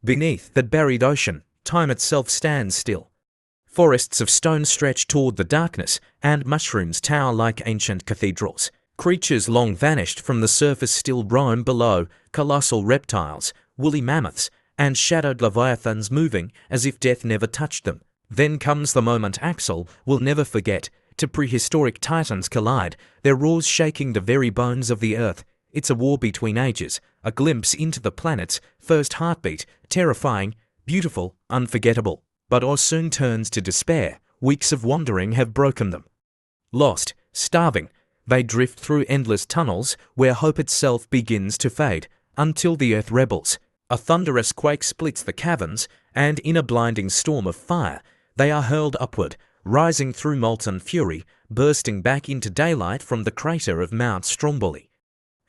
Beneath that buried ocean, time itself stands still. Forests of stone stretch toward the darkness, and mushrooms tower like ancient cathedrals. Creatures long vanished from the surface still roam below, colossal reptiles, woolly mammoths, and shadowed leviathans moving as if death never touched them. Then comes the moment Axel will never forget. Two prehistoric titans collide, their roars shaking the very bones of the earth. It's a war between ages, a glimpse into the planet's first heartbeat, terrifying, beautiful, unforgettable. But all soon turns to despair. Weeks of wandering have broken them. Lost, starving, they drift through endless tunnels where hope itself begins to fade, until the earth rebels. A thunderous quake splits the caverns, and in a blinding storm of fire, they are hurled upward, rising through molten fury, bursting back into daylight from the crater of Mount Stromboli.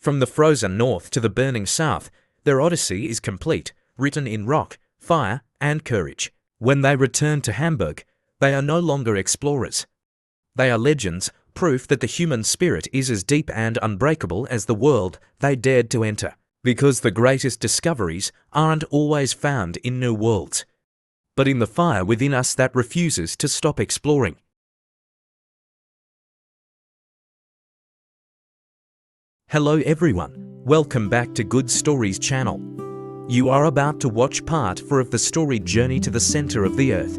From the frozen north to the burning south, their odyssey is complete, written in rock, fire, and courage. When they return to Hamburg, they are no longer explorers. They are legends, proof that the human spirit is as deep and unbreakable as the world they dared to enter. Because the greatest discoveries aren't always found in new worlds, but in the fire within us that refuses to stop exploring. Hello everyone, welcome back to Good Stories channel. You are about to watch part 4 of the story Journey to the Center of the Earth.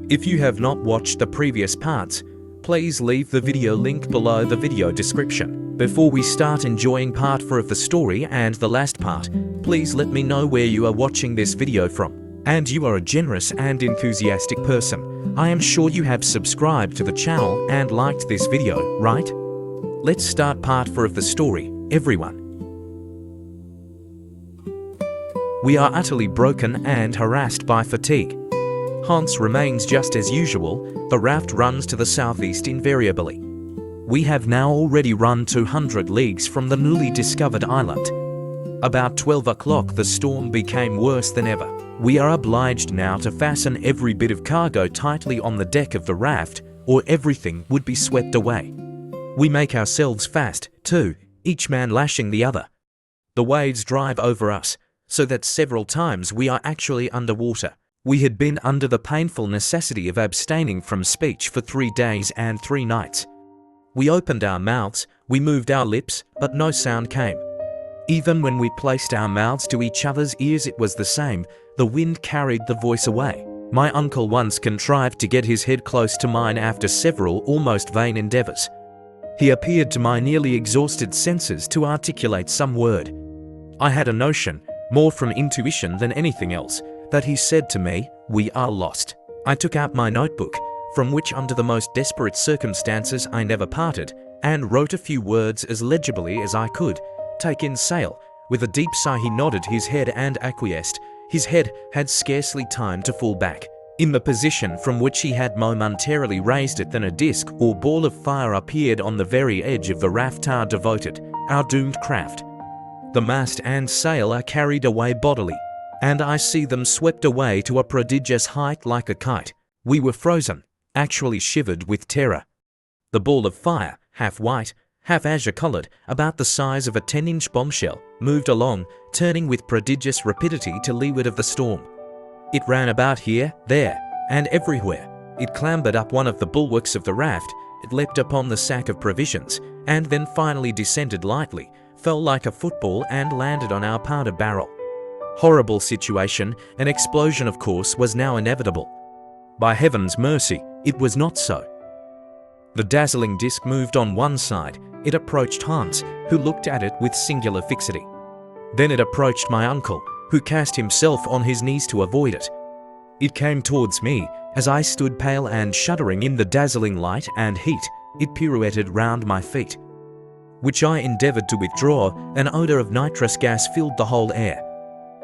If you have not watched the previous parts, please leave the video link below the video description. Before we start enjoying part 4 of the story and the last part, please let me know where you are watching this video from. And you are a generous and enthusiastic person. I am sure you have subscribed to the channel and liked this video, right? Let's start part 4 of the story, everyone. We are utterly broken and harassed by fatigue. Hans remains just as usual. The raft runs to the southeast invariably. We have now already run 200 leagues from the newly discovered island. About 12 o'clock the storm became worse than ever. We are obliged now to fasten every bit of cargo tightly on the deck of the raft, or everything would be swept away. We make ourselves fast, too, each man lashing the other. The waves drive over us, so that several times we are actually underwater. We had been under the painful necessity of abstaining from speech for 3 days and 3 nights. We opened our mouths, we moved our lips, but no sound came. Even when we placed our mouths to each other's ears it was the same, the wind carried the voice away. My uncle once contrived to get his head close to mine after several almost vain endeavors. He appeared to my nearly exhausted senses to articulate some word. I had a notion, more from intuition than anything else, that he said to me, "We are lost." I took out my notebook, from which under the most desperate circumstances I never parted, and wrote a few words as legibly as I could. "Take in sail." With a deep sigh he nodded his head and acquiesced. His head had scarcely time to fall back in the position from which he had momentarily raised it than a disc or ball of fire appeared on the very edge of the raft our devoted, our doomed craft. The mast and sail are carried away bodily, and I see them swept away to a prodigious height like a kite. We were frozen, actually shivered with terror. The ball of fire, half white, half azure-colored, about the size of a 10-inch bombshell, moved along, turning with prodigious rapidity to leeward of the storm. It ran about here, there, and everywhere. It clambered up one of the bulwarks of the raft, it leapt upon the sack of provisions, and then finally descended lightly, fell like a football and landed on our powder barrel. Horrible situation, an explosion of course was now inevitable. By heaven's mercy, it was not so. The dazzling disc moved on one side. It approached Hans, who looked at it with singular fixity. Then it approached my uncle, who cast himself on his knees to avoid it. It came towards me, as I stood pale and shuddering in the dazzling light and heat. It pirouetted round my feet, which I endeavored to withdraw. An odor of nitrous gas filled the whole air.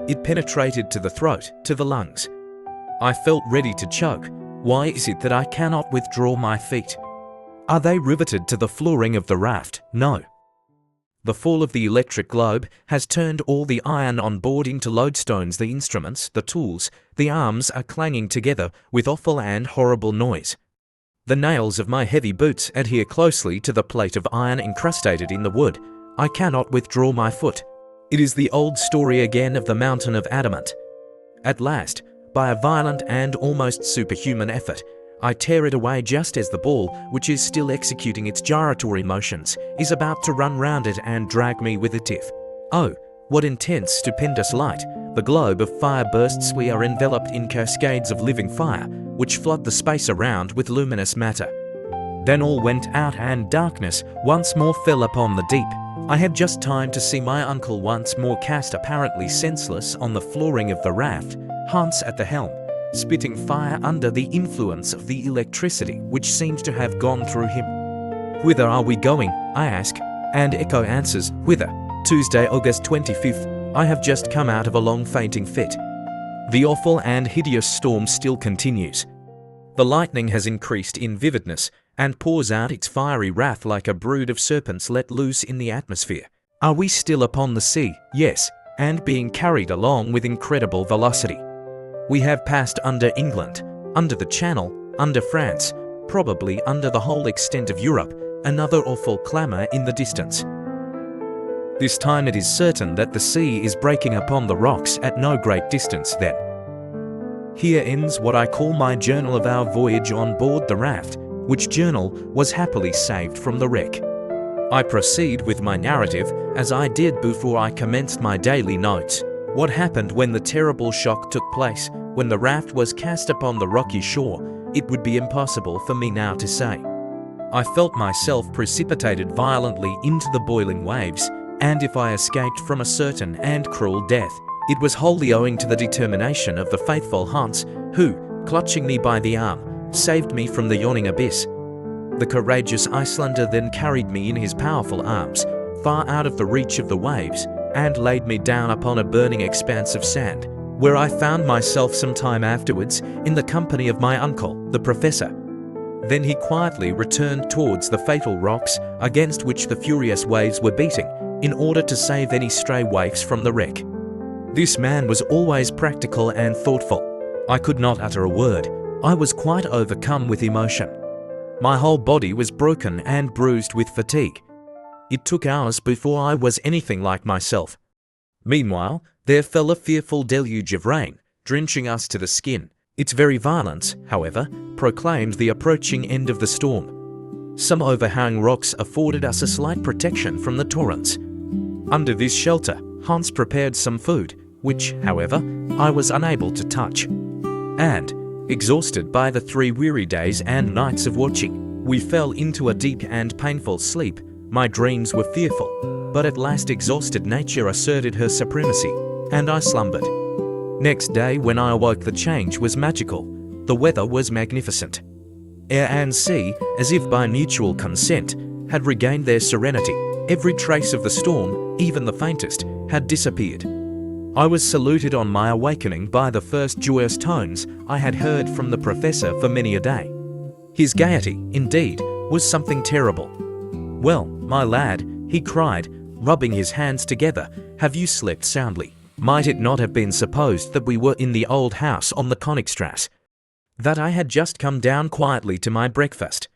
It penetrated to the throat, to the lungs. I felt ready to choke. Why is it that I cannot withdraw my feet? Are they riveted to the flooring of the raft? No. The fall of the electric globe has turned all the iron on board into lodestones. The instruments, the tools, the arms are clanging together with awful and horrible noise. The nails of my heavy boots adhere closely to the plate of iron incrustated in the wood. I cannot withdraw my foot. It is the old story again of the mountain of adamant. At last, by a violent and almost superhuman effort, I tear it away just as the ball, which is still executing its gyratory motions, is about to run round it and drag me with it. Oh, what intense, stupendous light! The globe of fire bursts. We are enveloped in cascades of living fire, which flood the space around with luminous matter. Then all went out and darkness once more fell upon the deep. I had just time to see my uncle once more cast apparently senseless on the flooring of the raft, Hans at the helm, spitting fire under the influence of the electricity which seemed to have gone through him. "Whither are we going?" I ask, and Echo answers, "Whither? Tuesday, August 25th. I have just come out of a long fainting fit." The awful and hideous storm still continues. The lightning has increased in vividness and pours out its fiery wrath like a brood of serpents let loose in the atmosphere. Are we still upon the sea? Yes, and being carried along with incredible velocity. We have passed under England, under the Channel, under France, probably under the whole extent of Europe, another awful clamour in the distance. This time it is certain that the sea is breaking upon the rocks at no great distance then. Here ends what I call my journal of our voyage on board the raft, which journal was happily saved from the wreck. I proceed with my narrative as I did before I commenced my daily notes. What happened when the terrible shock took place, when the raft was cast upon the rocky shore, it would be impossible for me now to say. I felt myself precipitated violently into the boiling waves, and if I escaped from a certain and cruel death, it was wholly owing to the determination of the faithful Hans, who, clutching me by the arm, saved me from the yawning abyss. The courageous Icelander then carried me in his powerful arms, far out of the reach of the waves, and laid me down upon a burning expanse of sand, where I found myself some time afterwards in the company of my uncle, the professor. Then he quietly returned towards the fatal rocks against which the furious waves were beating, in order to save any stray waifs from the wreck. This man was always practical and thoughtful. I could not utter a word. I was quite overcome with emotion. My whole body was broken and bruised with fatigue. It took hours before I was anything like myself. Meanwhile, there fell a fearful deluge of rain, drenching us to the skin. Its very violence, however, proclaimed the approaching end of the storm. Some overhanging rocks afforded us a slight protection from the torrents. Under this shelter, Hans prepared some food, which, however, I was unable to touch. And, exhausted by the 3 weary days and nights of watching, we fell into a deep and painful sleep. My dreams were fearful, but at last exhausted nature asserted her supremacy, and I slumbered. Next day when I awoke, the change was magical. The weather was magnificent. Air and sea, as if by mutual consent, had regained their serenity. Every trace of the storm, even the faintest, had disappeared. I was saluted on my awakening by the first joyous tones I had heard from the professor for many a day. His gaiety, indeed, was something terrible. "Well, my lad," he cried, rubbing his hands together, "have you slept soundly? Might it not have been supposed that we were in the old house on the Königstrasse? That I had just come down quietly to my breakfast?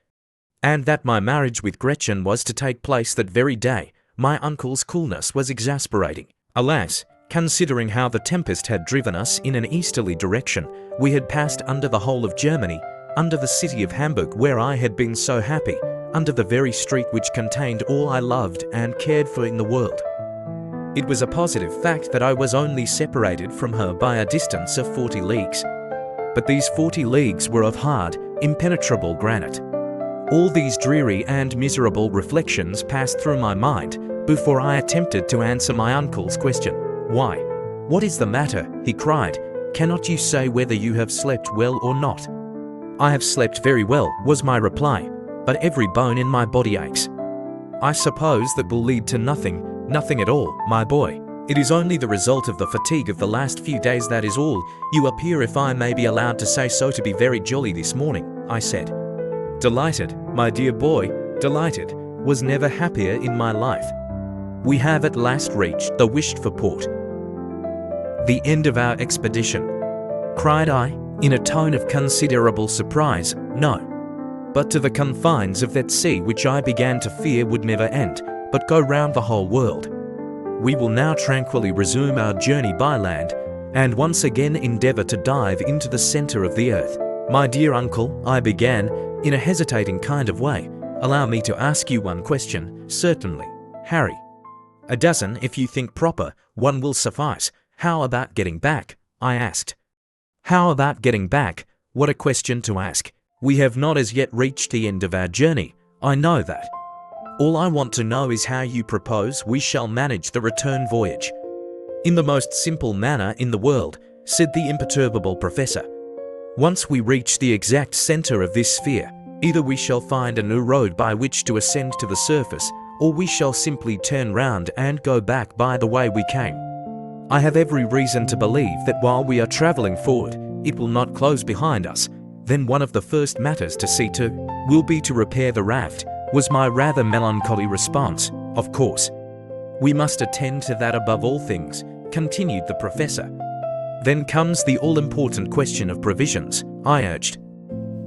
And that my marriage with Gretchen was to take place that very day? My uncle's coolness was exasperating. Alas, considering how the tempest had driven us in an easterly direction, we had passed under the whole of Germany, under the city of Hamburg where I had been so happy, under the very street which contained all I loved and cared for in the world. It was a positive fact that I was only separated from her by a distance of 40 leagues. But these 40 leagues were of hard, impenetrable granite. All these dreary and miserable reflections passed through my mind before I attempted to answer my uncle's question. "Why? What is the matter?" he cried. "Cannot you say whether you have slept well or not?" "I have slept very well," was my reply, "but every bone in my body aches." "I suppose that will lead to nothing at all, my boy. It is only the result of the fatigue of the last few days, that is all. You appear, if I may be allowed to say so, to be very jolly this morning," I said. "Delighted, my dear boy, delighted. Was never happier in my life. We have at last reached the wished-for port." "The end of our expedition?" cried I, in a tone of considerable surprise. "No, but to the confines of that sea which I began to fear would never end, but go round the whole world. We will now tranquilly resume our journey by land, and once again endeavor to dive into the center of the earth. My dear uncle, I began, in a hesitating kind of way, allow me to ask you one question. Certainly, Harry. A dozen, if you think proper, one will suffice. How about getting back? I asked. How about getting back? What a question to ask. We have not as yet reached the end of our journey, I know that. All I want to know is how you propose we shall manage the return voyage. In the most simple manner in the world, said the imperturbable professor. Once we reach the exact center of this sphere, either we shall find a new road by which to ascend to the surface, or we shall simply turn round and go back by the way we came. I have every reason to believe that while we are traveling forward, it will not close behind us. Then one of the first matters to see to will be to repair the raft, was my rather melancholy response. Of course. We must attend to that above all things, continued the professor. Then comes the all-important question of provisions, I urged.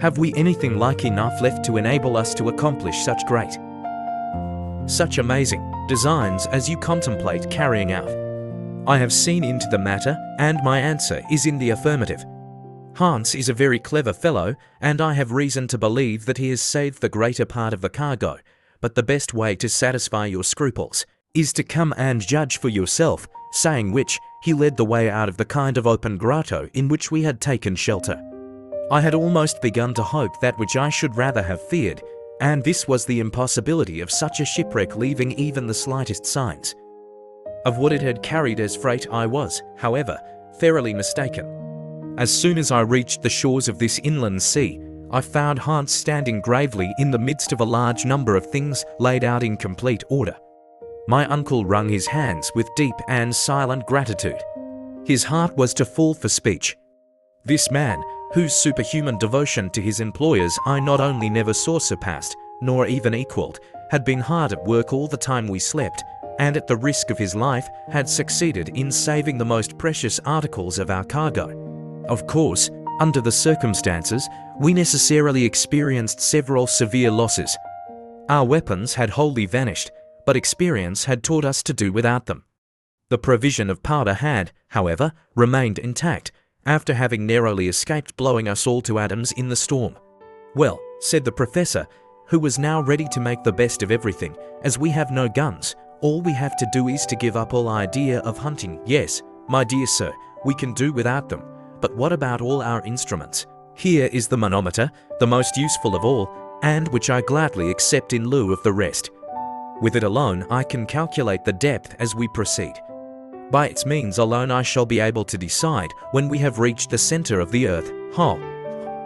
Have we anything like enough left to enable us to accomplish such amazing designs as you contemplate carrying out? I have seen into the matter, and my answer is in the affirmative. Hans is a very clever fellow, and I have reason to believe that he has saved the greater part of the cargo, but the best way to satisfy your scruples is to come and judge for yourself, saying which, he led the way out of the kind of open grotto in which we had taken shelter. I had almost begun to hope that which I should rather have feared, and this was the impossibility of such a shipwreck leaving even the slightest signs of what it had carried as freight. I was, however, thoroughly mistaken. As soon as I reached the shores of this inland sea, I found Hans standing gravely in the midst of a large number of things laid out in complete order. My uncle wrung his hands with deep and silent gratitude. His heart was to fall for speech. This man, whose superhuman devotion to his employers I not only never saw surpassed, nor even equaled, had been hard at work all the time we slept, and at the risk of his life had succeeded in saving the most precious articles of our cargo. Of course, under the circumstances, we necessarily experienced several severe losses. Our weapons had wholly vanished, but experience had taught us to do without them. The provision of powder had, however, remained intact, after having narrowly escaped blowing us all to atoms in the storm. Well, said the professor, who was now ready to make the best of everything, as we have no guns, all we have to do is to give up all idea of hunting. Yes, my dear sir, we can do without them. But what about all our instruments? Here is the manometer, the most useful of all, and which I gladly accept in lieu of the rest. With it alone I can calculate the depth as we proceed. By its means alone I shall be able to decide when we have reached the center of the earth.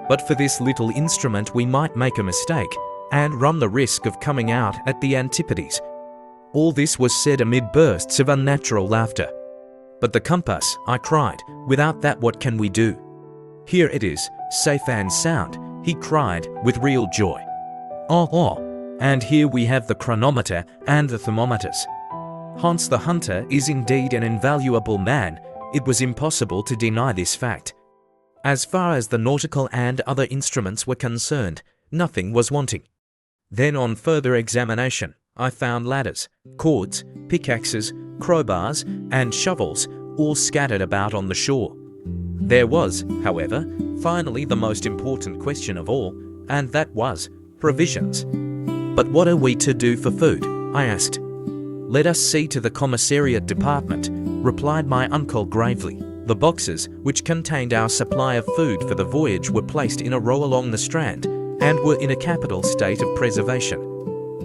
But for this little instrument we might make a mistake, and run the risk of coming out at the antipodes. All this was said amid bursts of unnatural laughter. But the compass, I cried, without that what can we do? Here it is, safe and sound, he cried, with real joy. And here we have the chronometer and the thermometers. Hans the hunter is indeed an invaluable man, it was impossible to deny this fact. As far as the nautical and other instruments were concerned, nothing was wanting. Then on further examination, I found ladders, cords, pickaxes, crowbars, and shovels, all scattered about on the shore. There was, however, finally the most important question of all, and that was provisions. But what are we to do for food? I asked. Let us see to the commissariat department, replied my uncle gravely. The boxes, which contained our supply of food for the voyage, were placed in a row along the strand, and were in a capital state of preservation.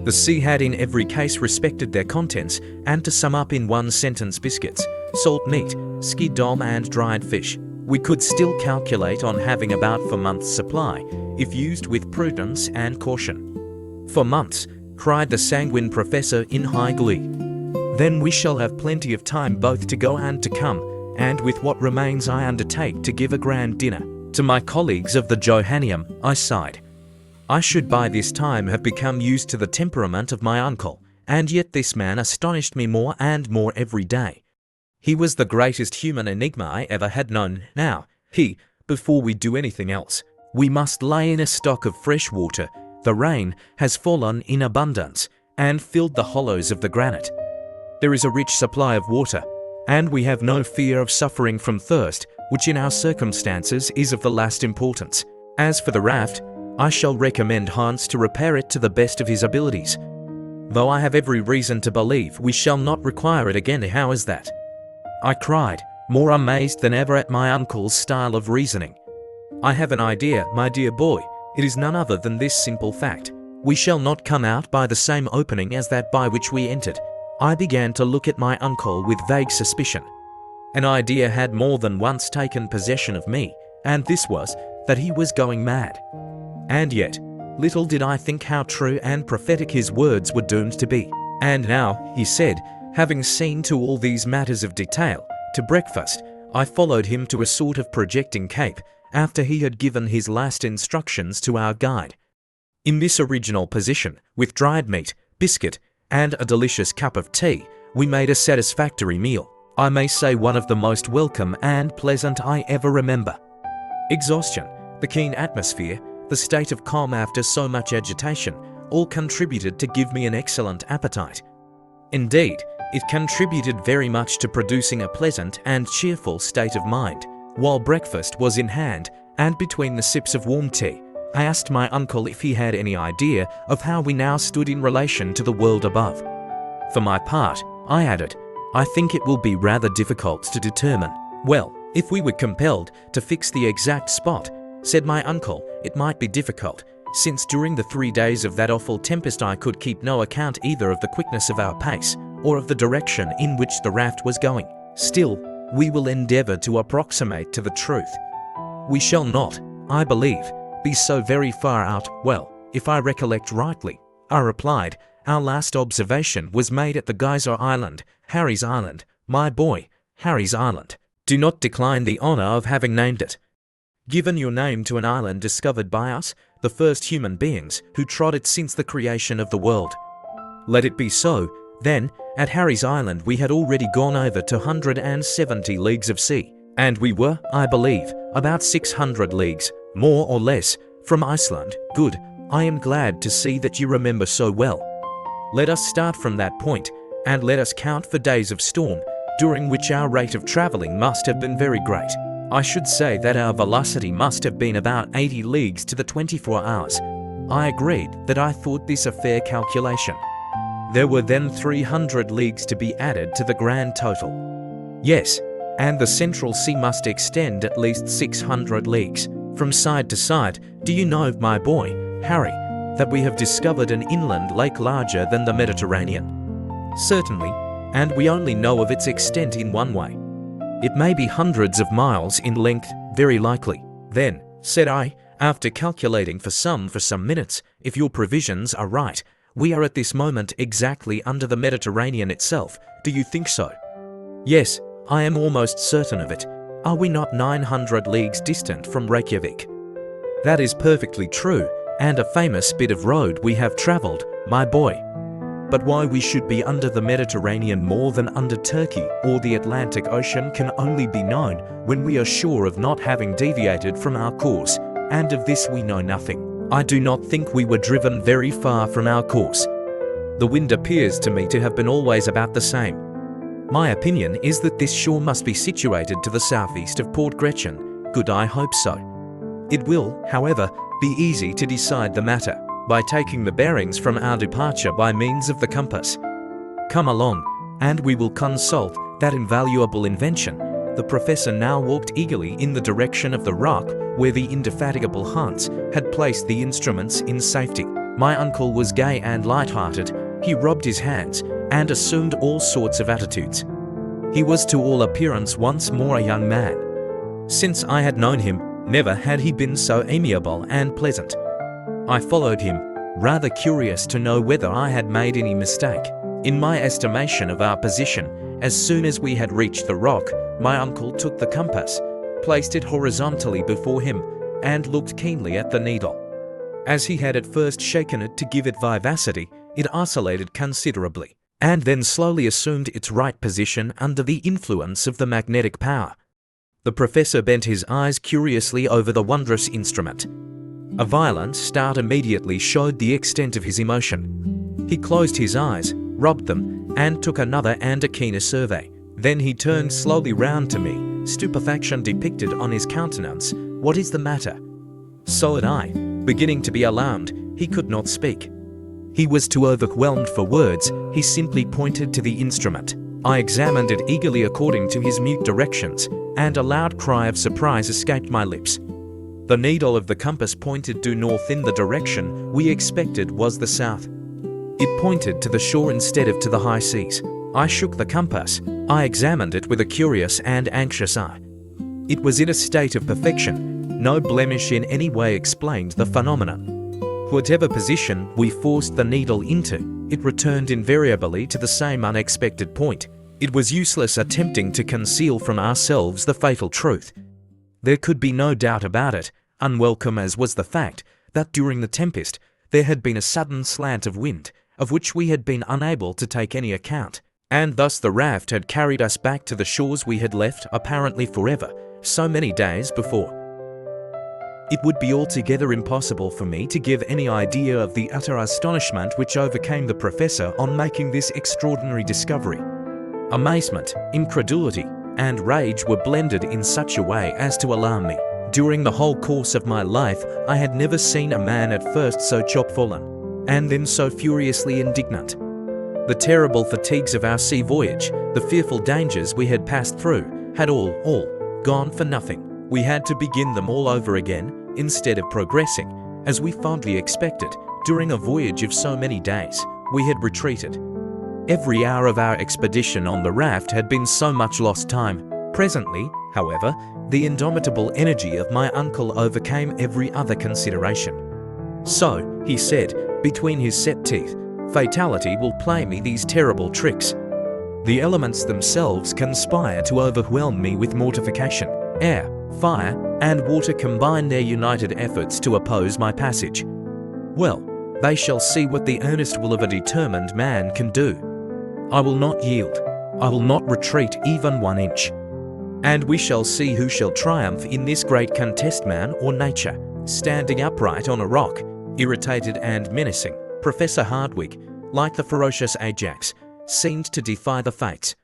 The sea had in every case respected their contents, and to sum up in one sentence, biscuits, salt meat, schiedam and dried fish. We could still calculate on having about 4 months' supply, if used with prudence and caution. 4 months, cried the sanguine professor in high glee. Then we shall have plenty of time both to go and to come, and with what remains I undertake to give a grand dinner to my colleagues of the Johanneum. I sighed. I should by this time have become used to the temperament of my uncle, and yet this man astonished me more and more every day. He was the greatest human enigma I ever had known. Now, before we do anything else, we must lay in a stock of fresh water. The rain has fallen in abundance, and filled the hollows of the granite. There is a rich supply of water, and we have no fear of suffering from thirst, which in our circumstances is of the last importance. As for the raft, I shall recommend Hans to repair it to the best of his abilities. Though I have every reason to believe we shall not require it again. How is that? I cried, more amazed than ever at my uncle's style of reasoning. I have an idea, my dear boy. It is none other than this simple fact. We shall not come out by the same opening as that by which we entered. I began to look at my uncle with vague suspicion. An idea had more than once taken possession of me, and this was that he was going mad. And yet, little did I think how true and prophetic his words were doomed to be. And now, he said, having seen to all these matters of detail, to breakfast, I followed him to a sort of projecting cape, after he had given his last instructions to our guide. In this original position, with dried meat, biscuit, and a delicious cup of tea, we made a satisfactory meal. I may say one of the most welcome and pleasant I ever remember. Exhaustion, the keen atmosphere, the state of calm after so much agitation, all contributed to give me an excellent appetite. Indeed, it contributed very much to producing a pleasant and cheerful state of mind. While breakfast was in hand, and between the sips of warm tea, I asked my uncle if he had any idea of how we now stood in relation to the world above. For my part, I added, I think it will be rather difficult to determine. Well, if we were compelled to fix the exact spot, said my uncle, it might be difficult, since during the 3 days of that awful tempest I could keep no account either of the quickness of our pace, or of the direction in which the raft was going. Still, we will endeavour to approximate to the truth. We shall not, I believe, be so very far out. Well, if I recollect rightly, I replied, our last observation was made at the Geyser Island, Harry's Island, my boy, Harry's Island. Do not decline the honour of having named it. Given your name to an island discovered by us, the first human beings who trod it since the creation of the world. Let it be so. Then, at Harry's Island we had already gone over 270 leagues of sea, and we were, I believe, about 600 leagues, more or less, from Iceland. Good, I am glad to see that you remember so well. Let us start from that point, and let us count for days of storm, during which our rate of travelling must have been very great. I should say that our velocity must have been about 80 leagues to the 24 hours. I agreed that I thought this a fair calculation. There were then 300 leagues to be added to the grand total. Yes, and the Central Sea must extend at least 600 leagues, from side to side. Do you know, my boy, Harry, that we have discovered an inland lake larger than the Mediterranean? Certainly, and we only know of its extent in one way. It may be hundreds of miles in length, very likely. Then, said I, after calculating for some minutes, if your provisions are right, we are at this moment exactly under the Mediterranean itself. Do you think so? Yes, I am almost certain of it. Are we not 900 leagues distant from Reykjavik? That is perfectly true, and a famous bit of road we have travelled, my boy. But why we should be under the Mediterranean more than under Turkey or the Atlantic Ocean can only be known when we are sure of not having deviated from our course, and of this we know nothing. I do not think we were driven very far from our course. The wind appears to me to have been always about the same. My opinion is that this shore must be situated to the southeast of Port Gretchen. Good, I hope so. It will, however, be easy to decide the matter by taking the bearings from our departure by means of the compass. Come along, and we will consult that invaluable invention. The professor now walked eagerly in the direction of the rock where the indefatigable Hans had placed the instruments in safety. My uncle was gay and light-hearted. He rubbed his hands and assumed all sorts of attitudes. He was to all appearance once more a young man. Since I had known him, never had he been so amiable and pleasant. I followed him, rather curious to know whether I had made any mistake in my estimation of our position. As soon as we had reached the rock, my uncle took the compass, placed it horizontally before him, and looked keenly at the needle. As he had at first shaken it to give it vivacity, it oscillated considerably, and then slowly assumed its right position under the influence of the magnetic power. The professor bent his eyes curiously over the wondrous instrument. A violent start immediately showed the extent of his emotion. He closed his eyes, rubbed them, and took another and a keener survey. Then he turned slowly round to me, stupefaction depicted on his countenance. "What is the matter?" So had I. Beginning to be alarmed, he could not speak. He was too overwhelmed for words. He simply pointed to the instrument. I examined it eagerly according to his mute directions, and a loud cry of surprise escaped my lips. The needle of the compass pointed due north in the direction we expected was the south. It pointed to the shore instead of to the high seas. I shook the compass. I examined it with a curious and anxious eye. It was in a state of perfection. No blemish in any way explained the phenomenon. Whatever position we forced the needle into, it returned invariably to the same unexpected point. It was useless attempting to conceal from ourselves the fatal truth. There could be no doubt about it, unwelcome as was the fact that during the tempest there had been a sudden slant of wind, of which we had been unable to take any account, and thus the raft had carried us back to the shores we had left apparently forever, so many days before. It would be altogether impossible for me to give any idea of the utter astonishment which overcame the professor on making this extraordinary discovery. Amazement, incredulity, and rage were blended in such a way as to alarm me. During the whole course of my life, I had never seen a man at first so chopfallen, and then so furiously indignant. The terrible fatigues of our sea voyage, the fearful dangers we had passed through, had all gone for nothing. We had to begin them all over again, instead of progressing, as we fondly expected. During a voyage of so many days, we had retreated. Every hour of our expedition on the raft had been so much lost time. Presently, however, the indomitable energy of my uncle overcame every other consideration. "So," he said, between his set teeth, "fatality will play me these terrible tricks. The elements themselves conspire to overwhelm me with mortification. Air, fire, and water combine their united efforts to oppose my passage. Well, they shall see what the earnest will of a determined man can do. I will not yield. I will not retreat even 1 inch. And we shall see who shall triumph in this great contest, man or nature." Standing upright on a rock, irritated and menacing, Professor Hardwigg, like the ferocious Ajax, seemed to defy the fates.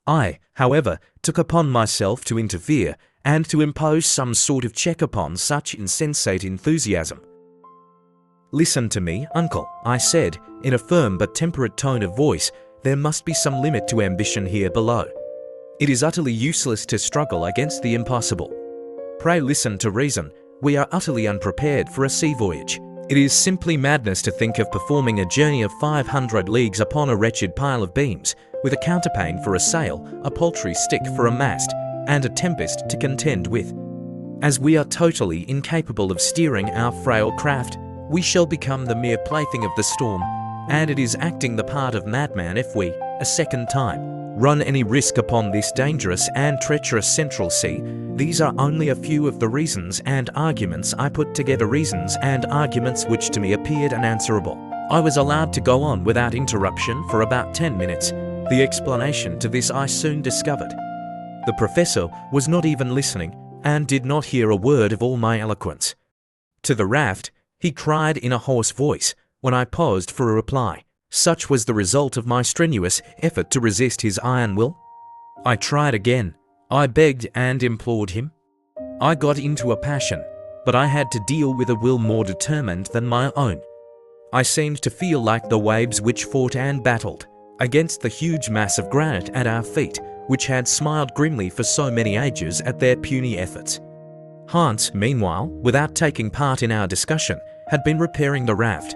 I, however, took upon myself to interfere and to impose some sort of check upon such insensate enthusiasm. "Listen to me, uncle," I said, in a firm but temperate tone of voice. "There must be some limit to ambition here below. It is utterly useless to struggle against the impossible. Pray listen to reason. We are utterly unprepared for a sea voyage. It is simply madness to think of performing a journey of 500 leagues upon a wretched pile of beams, with a counterpane for a sail, a paltry stick for a mast, and a tempest to contend with. As we are totally incapable of steering our frail craft, we shall become the mere plaything of the storm, and it is acting the part of madman if we, a second time, run any risk upon this dangerous and treacherous central sea. These are only a few of the reasons and arguments I put together, reasons and arguments which to me appeared unanswerable." I was allowed to go on without interruption for about 10 minutes. The explanation to this I soon discovered. The professor was not even listening, and did not hear a word of all my eloquence. "To the raft," he cried in a hoarse voice, when I paused for a reply. Such was the result of my strenuous effort to resist his iron will. I tried again. I begged and implored him. I got into a passion, but I had to deal with a will more determined than my own. I seemed to feel like the waves which fought and battled against the huge mass of granite at our feet, which had smiled grimly for so many ages at their puny efforts. Hans, meanwhile, without taking part in our discussion, had been repairing the raft.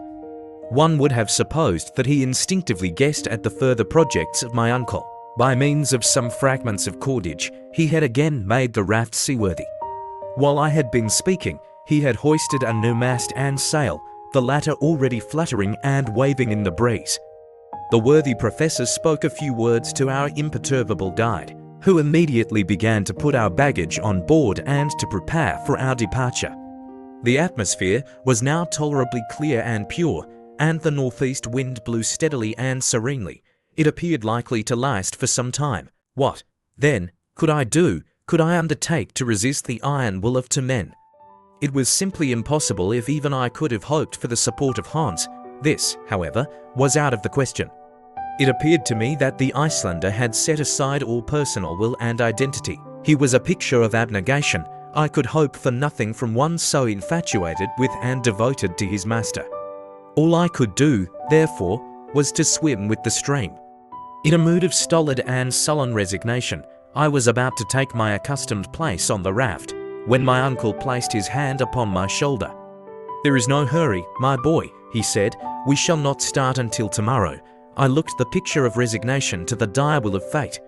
One would have supposed that he instinctively guessed at the further projects of my uncle. By means of some fragments of cordage, he had again made the raft seaworthy. While I had been speaking, he had hoisted a new mast and sail, the latter already fluttering and waving in the breeze. The worthy professor spoke a few words to our imperturbable guide, who immediately began to put our baggage on board and to prepare for our departure. The atmosphere was now tolerably clear and pure, and the northeast wind blew steadily and serenely. It appeared likely to last for some time. What, then, could I do? Could I undertake to resist the iron will of two men? It was simply impossible if even I could have hoped for the support of Hans. This, however, was out of the question. It appeared to me that the Icelander had set aside all personal will and identity. He was a picture of abnegation. I could hope for nothing from one so infatuated with and devoted to his master. All I could do, therefore, was to swim with the stream. In a mood of stolid and sullen resignation, I was about to take my accustomed place on the raft, when my uncle placed his hand upon my shoulder. "There is no hurry, my boy," he said. "We shall not start until tomorrow." I looked the picture of resignation to the dire will of fate.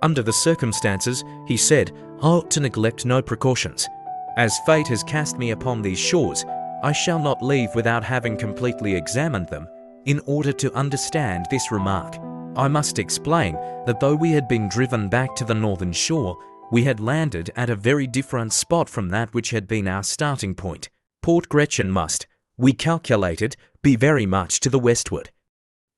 "Under the circumstances," he said, "I ought to neglect no precautions. As fate has cast me upon these shores, I shall not leave without having completely examined them. In order to understand this remark, I must explain that though we had been driven back to the northern shore, we had landed at a very different spot from that which had been our starting point. Port Gretchen must, we calculated, be very much to the westward.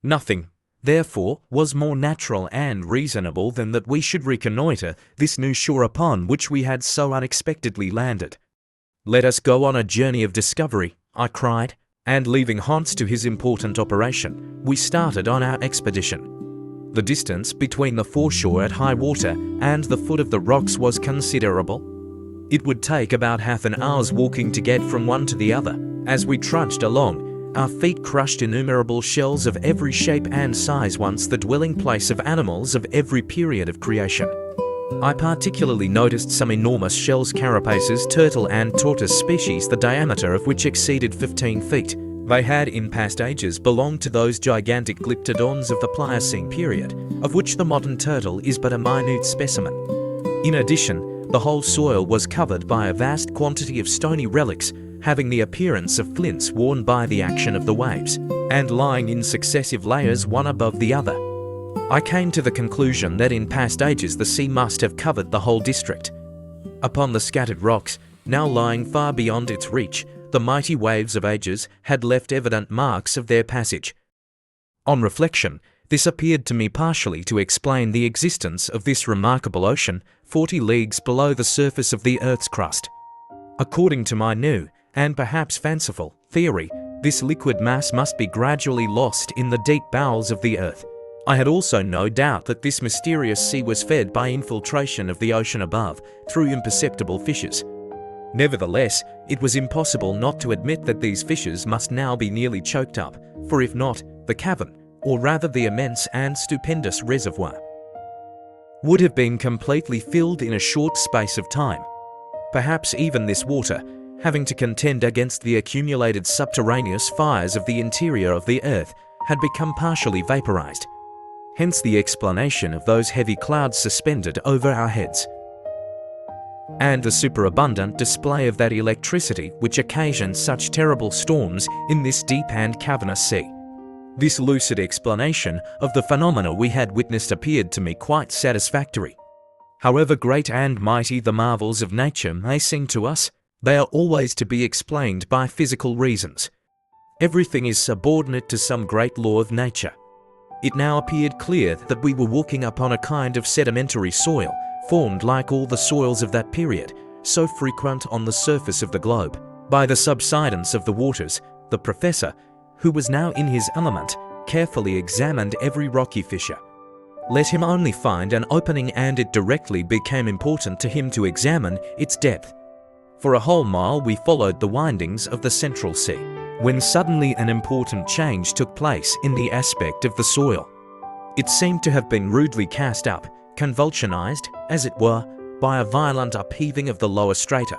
Nothing, therefore, was more natural and reasonable than that we should reconnoitre this new shore upon which we had so unexpectedly landed. "Let us go on a journey of discovery," I cried, and leaving Hans to his important operation, we started on our expedition. The distance between the foreshore at high water and the foot of the rocks was considerable. It would take about half an hour's walking to get from one to the other. As we trudged along, our feet crushed innumerable shells of every shape and size, once the dwelling place of animals of every period of creation. I particularly noticed some enormous shells, carapaces, turtle and tortoise species, the diameter of which exceeded 15 feet. They had in past ages belonged to those gigantic glyptodons of the Pliocene period, of which the modern turtle is but a minute specimen. In addition, the whole soil was covered by a vast quantity of stony relics, having the appearance of flints worn by the action of the waves, and lying in successive layers one above the other. I came to the conclusion that in past ages the sea must have covered the whole district. Upon the scattered rocks, now lying far beyond its reach, the mighty waves of ages had left evident marks of their passage. On reflection, this appeared to me partially to explain the existence of this remarkable ocean 40 leagues below the surface of the Earth's crust. According to my new, and perhaps fanciful, theory, this liquid mass must be gradually lost in the deep bowels of the Earth. I had also no doubt that this mysterious sea was fed by infiltration of the ocean above, through imperceptible fissures. Nevertheless, it was impossible not to admit that these fissures must now be nearly choked up, for if not, the cavern, or rather the immense and stupendous reservoir, would have been completely filled in a short space of time. Perhaps even this water, having to contend against the accumulated subterraneous fires of the interior of the Earth, had become partially vaporized. Hence the explanation of those heavy clouds suspended over our heads, and the superabundant display of that electricity which occasions such terrible storms in this deep and cavernous sea. This lucid explanation of the phenomena we had witnessed appeared to me quite satisfactory. However great and mighty the marvels of nature may seem to us, they are always to be explained by physical reasons. Everything is subordinate to some great law of nature. It now appeared clear that we were walking upon a kind of sedimentary soil, formed like all the soils of that period, so frequent on the surface of the globe. By the subsidence of the waters, the professor, who was now in his element, carefully examined every rocky fissure. Let him only find an opening and it directly became important to him to examine its depth. For a whole mile we followed the windings of the Central Sea, when suddenly an important change took place in the aspect of the soil. It seemed to have been rudely cast up, convulsionized, as it were, by a violent upheaving of the lower strata.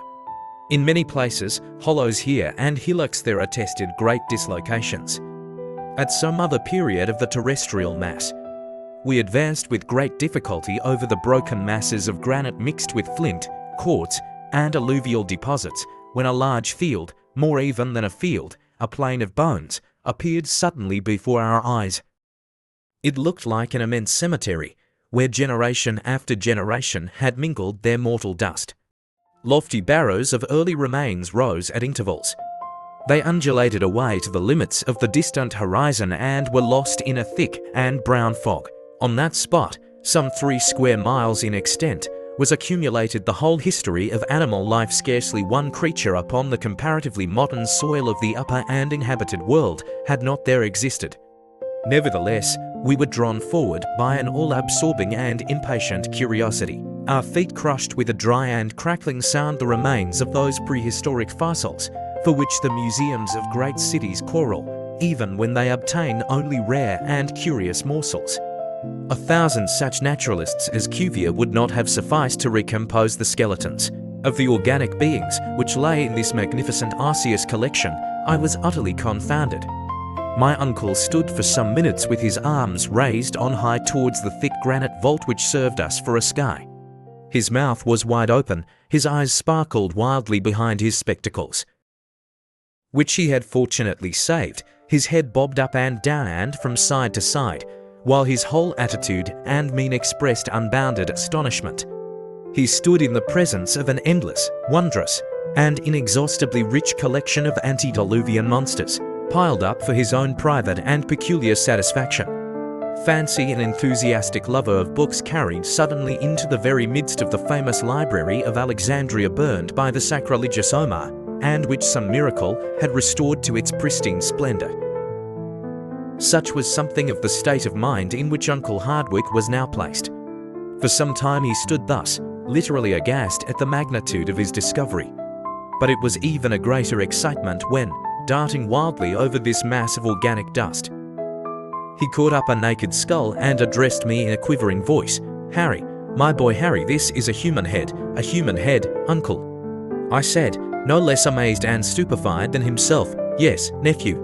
In many places, hollows here and hillocks there attested great dislocations. At some other period of the terrestrial mass, we advanced with great difficulty over the broken masses of granite mixed with flint, quartz, and alluvial deposits, when a large field, more even than a field, a plain of bones, appeared suddenly before our eyes. It looked like an immense cemetery, where generation after generation had mingled their mortal dust. Lofty barrows of early remains rose at intervals. They undulated away to the limits of the distant horizon and were lost in a thick and brown fog. On that spot, some 3 square miles in extent, was accumulated the whole history of animal life. Scarcely one creature upon the comparatively modern soil of the upper and inhabited world had not there existed. Nevertheless, We were drawn forward by an all-absorbing and impatient curiosity. Our feet crushed with a dry and crackling sound the remains of those prehistoric fossils, for which the museums of great cities quarrel, even when they obtain only rare and curious morsels. 1,000 such naturalists as Cuvier would not have sufficed to recompose the skeletons of the organic beings which lay in this magnificent osseous collection. I was utterly confounded. My uncle stood for some minutes with his arms raised on high towards the thick granite vault which served us for a sky. His mouth was wide open, his eyes sparkled wildly behind his spectacles, which he had fortunately saved. His head bobbed up and down and from side to side, while his whole attitude and mien expressed unbounded astonishment. He stood in the presence of an endless, wondrous, and inexhaustibly rich collection of antediluvian monsters, piled up for his own private and peculiar satisfaction. Fancy an enthusiastic lover of books carried suddenly into the very midst of the famous library of Alexandria burned by the sacrilegious Omar, and which some miracle had restored to its pristine splendor. Such was something of the state of mind in which Uncle Hardwick was now placed. For some time he stood thus, literally aghast at the magnitude of his discovery. But it was even a greater excitement when, darting wildly over this mass of organic dust, he caught up a naked skull and addressed me in a quivering voice. "Harry, my boy Harry, this is a human head, uncle," I said, no less amazed and stupefied than himself. "Yes, nephew.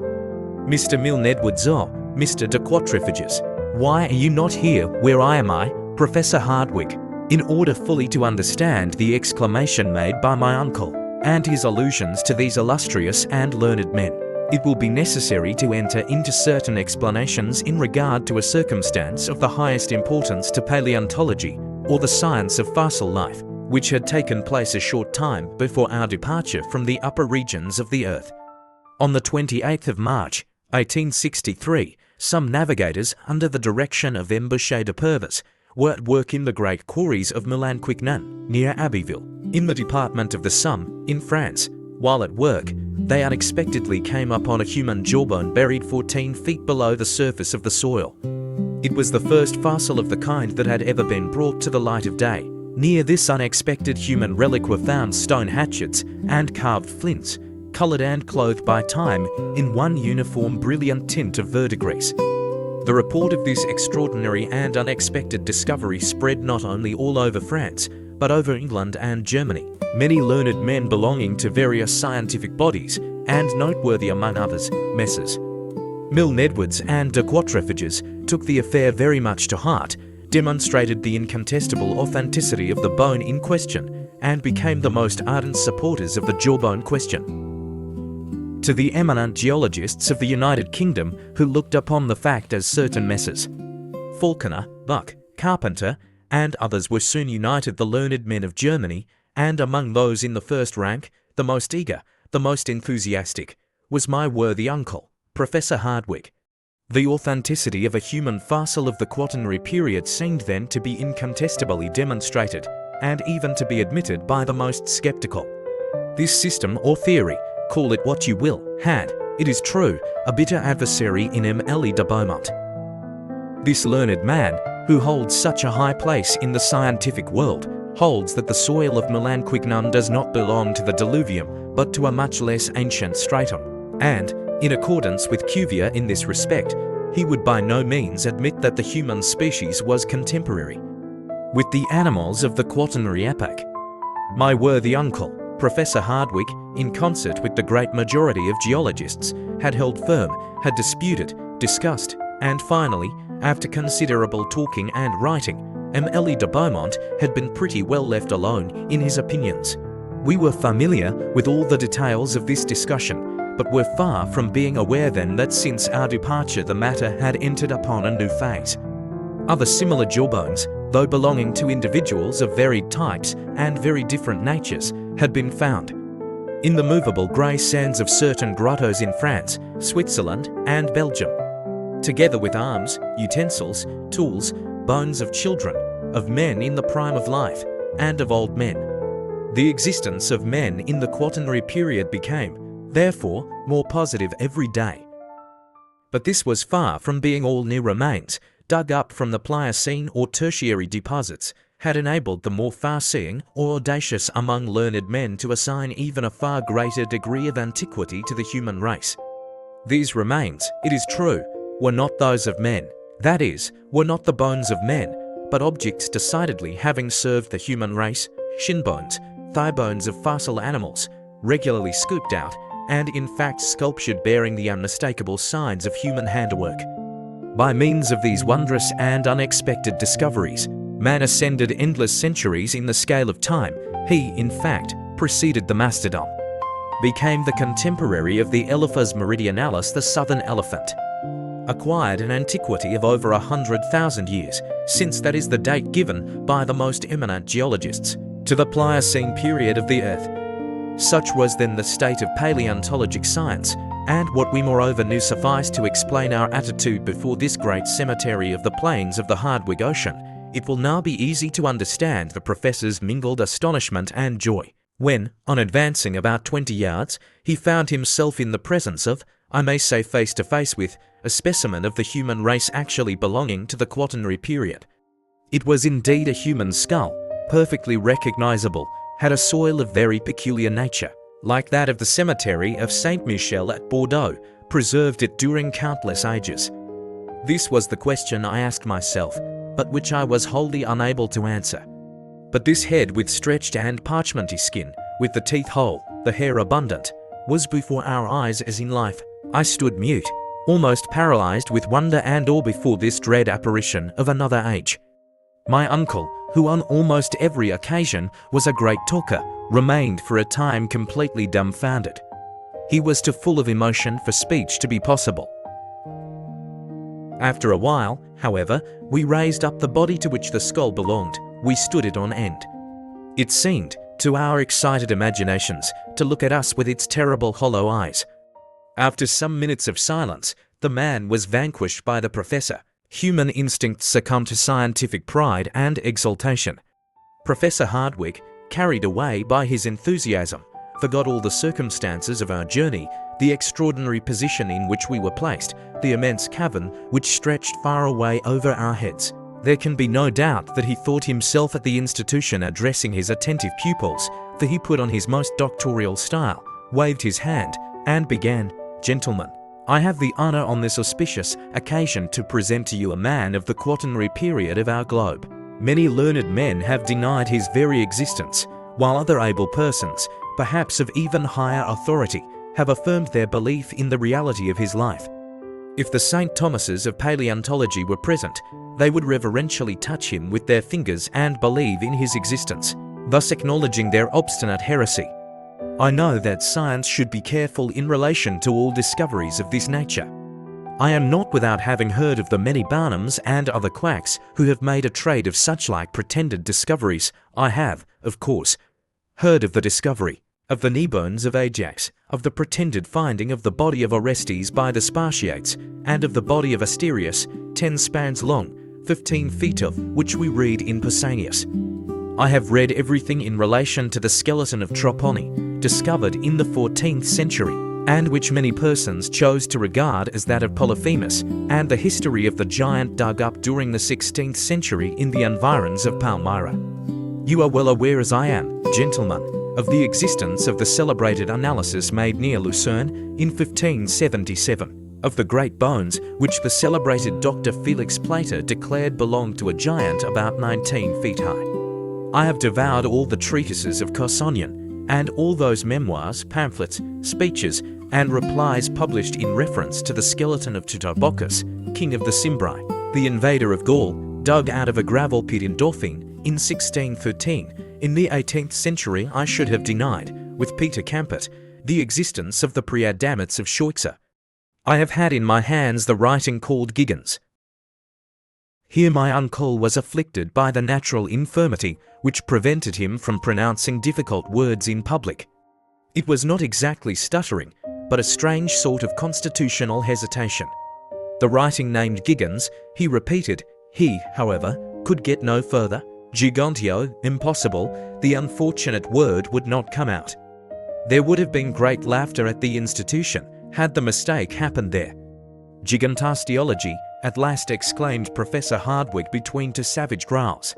Mr. Milne Edwards, oh, Mr. de Quatrefages, why are you not here where I am, Professor Hardwick?" In order fully to understand the exclamation made by my uncle, and his allusions to these illustrious and learned men, it will be necessary to enter into certain explanations in regard to a circumstance of the highest importance to paleontology, or the science of fossil life, which had taken place a short time before our departure from the upper regions of the earth. On the 28th of March, 1863, some navigators, under the direction of M. Boucher de Purvis, were at work in the great quarries of Moulin-Quicnan, near Abbeville, in the department of the Somme, in France. While at work, they unexpectedly came upon a human jawbone buried 14 feet below the surface of the soil. It was the first fossil of the kind that had ever been brought to the light of day. Near this unexpected human relic were found stone hatchets and carved flints, coloured and clothed by time in one uniform brilliant tint of verdigris. The report of this extraordinary and unexpected discovery spread not only all over France, but over England and Germany. Many learned men belonging to various scientific bodies, and noteworthy among others, Messrs. Milne Edwards and de Quatrefages, took the affair very much to heart, demonstrated the incontestable authenticity of the bone in question, and became the most ardent supporters of the jawbone question. To the eminent geologists of the United Kingdom, who looked upon the fact as certain, Messrs. Falconer, Buck, Carpenter, and others were soon united the learned men of Germany, and among those in the first rank, the most eager, the most enthusiastic, was my worthy uncle, Professor Hardwick. The authenticity of a human fossil of the Quaternary period seemed then to be incontestably demonstrated, and even to be admitted by the most sceptical. This system or theory, call it what you will, had, it is true, a bitter adversary in M. Elie de Beaumont. This learned man, who holds such a high place in the scientific world, holds that the soil of Moulin-Quicnan does not belong to the diluvium, but to a much less ancient stratum, and, in accordance with Cuvier in this respect, he would by no means admit that the human species was contemporary with the animals of the Quaternary epoch. My worthy uncle, Professor Hardwick, in concert with the great majority of geologists, had held firm, had disputed, discussed, and finally, after considerable talking and writing, M. Elie de Beaumont had been pretty well left alone in his opinions. We were familiar with all the details of this discussion, but were far from being aware then that since our departure the matter had entered upon a new phase. Other similar jawbones, though belonging to individuals of varied types and very different natures, had been found in the movable grey sands of certain grottos in France, Switzerland, and Belgium, together with arms, utensils, tools, bones of children, of men in the prime of life, and of old men. The existence of men in the Quaternary period became, therefore, more positive every day. But this was far from being all new remains. dug up from the Pliocene or Tertiary deposits, had enabled the more far-seeing or audacious among learned men to assign even a far greater degree of antiquity to the human race. These remains, it is true, were not those of men, that is, were not the bones of men, but objects decidedly having served the human race, shin bones, thigh bones of fossil animals, regularly scooped out, and in fact sculptured, bearing the unmistakable signs of human handiwork. By means of these wondrous and unexpected discoveries, man ascended endless centuries in the scale of time. He, in fact, preceded the mastodon, became the contemporary of the Elephas meridionalis, the southern elephant, acquired an antiquity of over 100,000 years, since that is the date given by the most eminent geologists to the Pliocene period of the Earth. Such was then the state of paleontologic science, and what we moreover knew sufficed to explain our attitude before this great cemetery of the plains of the Hardwigg Ocean. It will now be easy to understand the professor's mingled astonishment and joy when, on advancing about 20 yards, he found himself in the presence of, I may say face to face with, a specimen of the human race actually belonging to the Quaternary period. It was indeed a human skull, perfectly recognizable, had a soil of very peculiar nature, like that of the cemetery of Saint Michel at Bordeaux, preserved it during countless ages. This was the question I asked myself, but which I was wholly unable to answer. But this head with stretched and parchmenty skin, with the teeth whole, the hair abundant, was before our eyes as in life. I stood mute, almost paralyzed with wonder and awe before this dread apparition of another age. My uncle, who on almost every occasion was a great talker, remained for a time completely dumbfounded. He was too full of emotion for speech to be possible. After a while, however, we raised up the body to which the skull belonged. We stood it on end. It seemed, to our excited imaginations, to look at us with its terrible hollow eyes. After some minutes of silence, the man was vanquished by the professor. Human instincts succumbed to scientific pride and exultation. Professor Hardwigg, carried away by his enthusiasm, forgot all the circumstances of our journey, the extraordinary position in which we were placed, the immense cavern which stretched far away over our heads. There can be no doubt that he thought himself at the institution addressing his attentive pupils, for he put on his most doctorial style, waved his hand, and began, "Gentlemen, I have the honor on this auspicious occasion to present to you a man of the Quaternary period of our globe. Many learned men have denied his very existence, while other able persons, perhaps of even higher authority, have affirmed their belief in the reality of his life. If the St. Thomases of paleontology were present, they would reverentially touch him with their fingers and believe in his existence, thus acknowledging their obstinate heresy. I know that science should be careful in relation to all discoveries of this nature. I am not without having heard of the many Barnums and other quacks who have made a trade of such-like pretended discoveries. I have, of course, heard of the discovery of the knee bones of Ajax, of the pretended finding of the body of Orestes by the Spartiates, and of the body of Asterius, 10 spans long, 15 feet of which we read in Pausanias. I have read everything in relation to the skeleton of Troponi, discovered in the 14th century, and which many persons chose to regard as that of Polyphemus, and the history of the giant dug up during the 16th century in the environs of Palmyra. You are well aware, as I am, gentlemen, of the existence of the celebrated analysis made near Lucerne in 1577, of the great bones which the celebrated Dr. Felix Plater declared belonged to a giant about 19 feet high. I have devoured all the treatises of Cossonian, and all those memoirs, pamphlets, speeches, and replies published in reference to the skeleton of Teutobochus, king of the Cimbri, the invader of Gaul, dug out of a gravel pit in Dauphine in 1613. In the 18th century I should have denied, with Peter Campert, the existence of the pre-Adamites of Scheuchzer. I have had in my hands the writing called Giggins. Here my uncle was afflicted by the natural infirmity which prevented him from pronouncing difficult words in public. It was not exactly stuttering, but a strange sort of constitutional hesitation. The writing named Giggins, he repeated. He, however, could get no further. Gigantio, impossible, the unfortunate word would not come out. There would have been great laughter at the institution had the mistake happened there. Gigantosteology, at last exclaimed Professor Hardwick between two savage growls.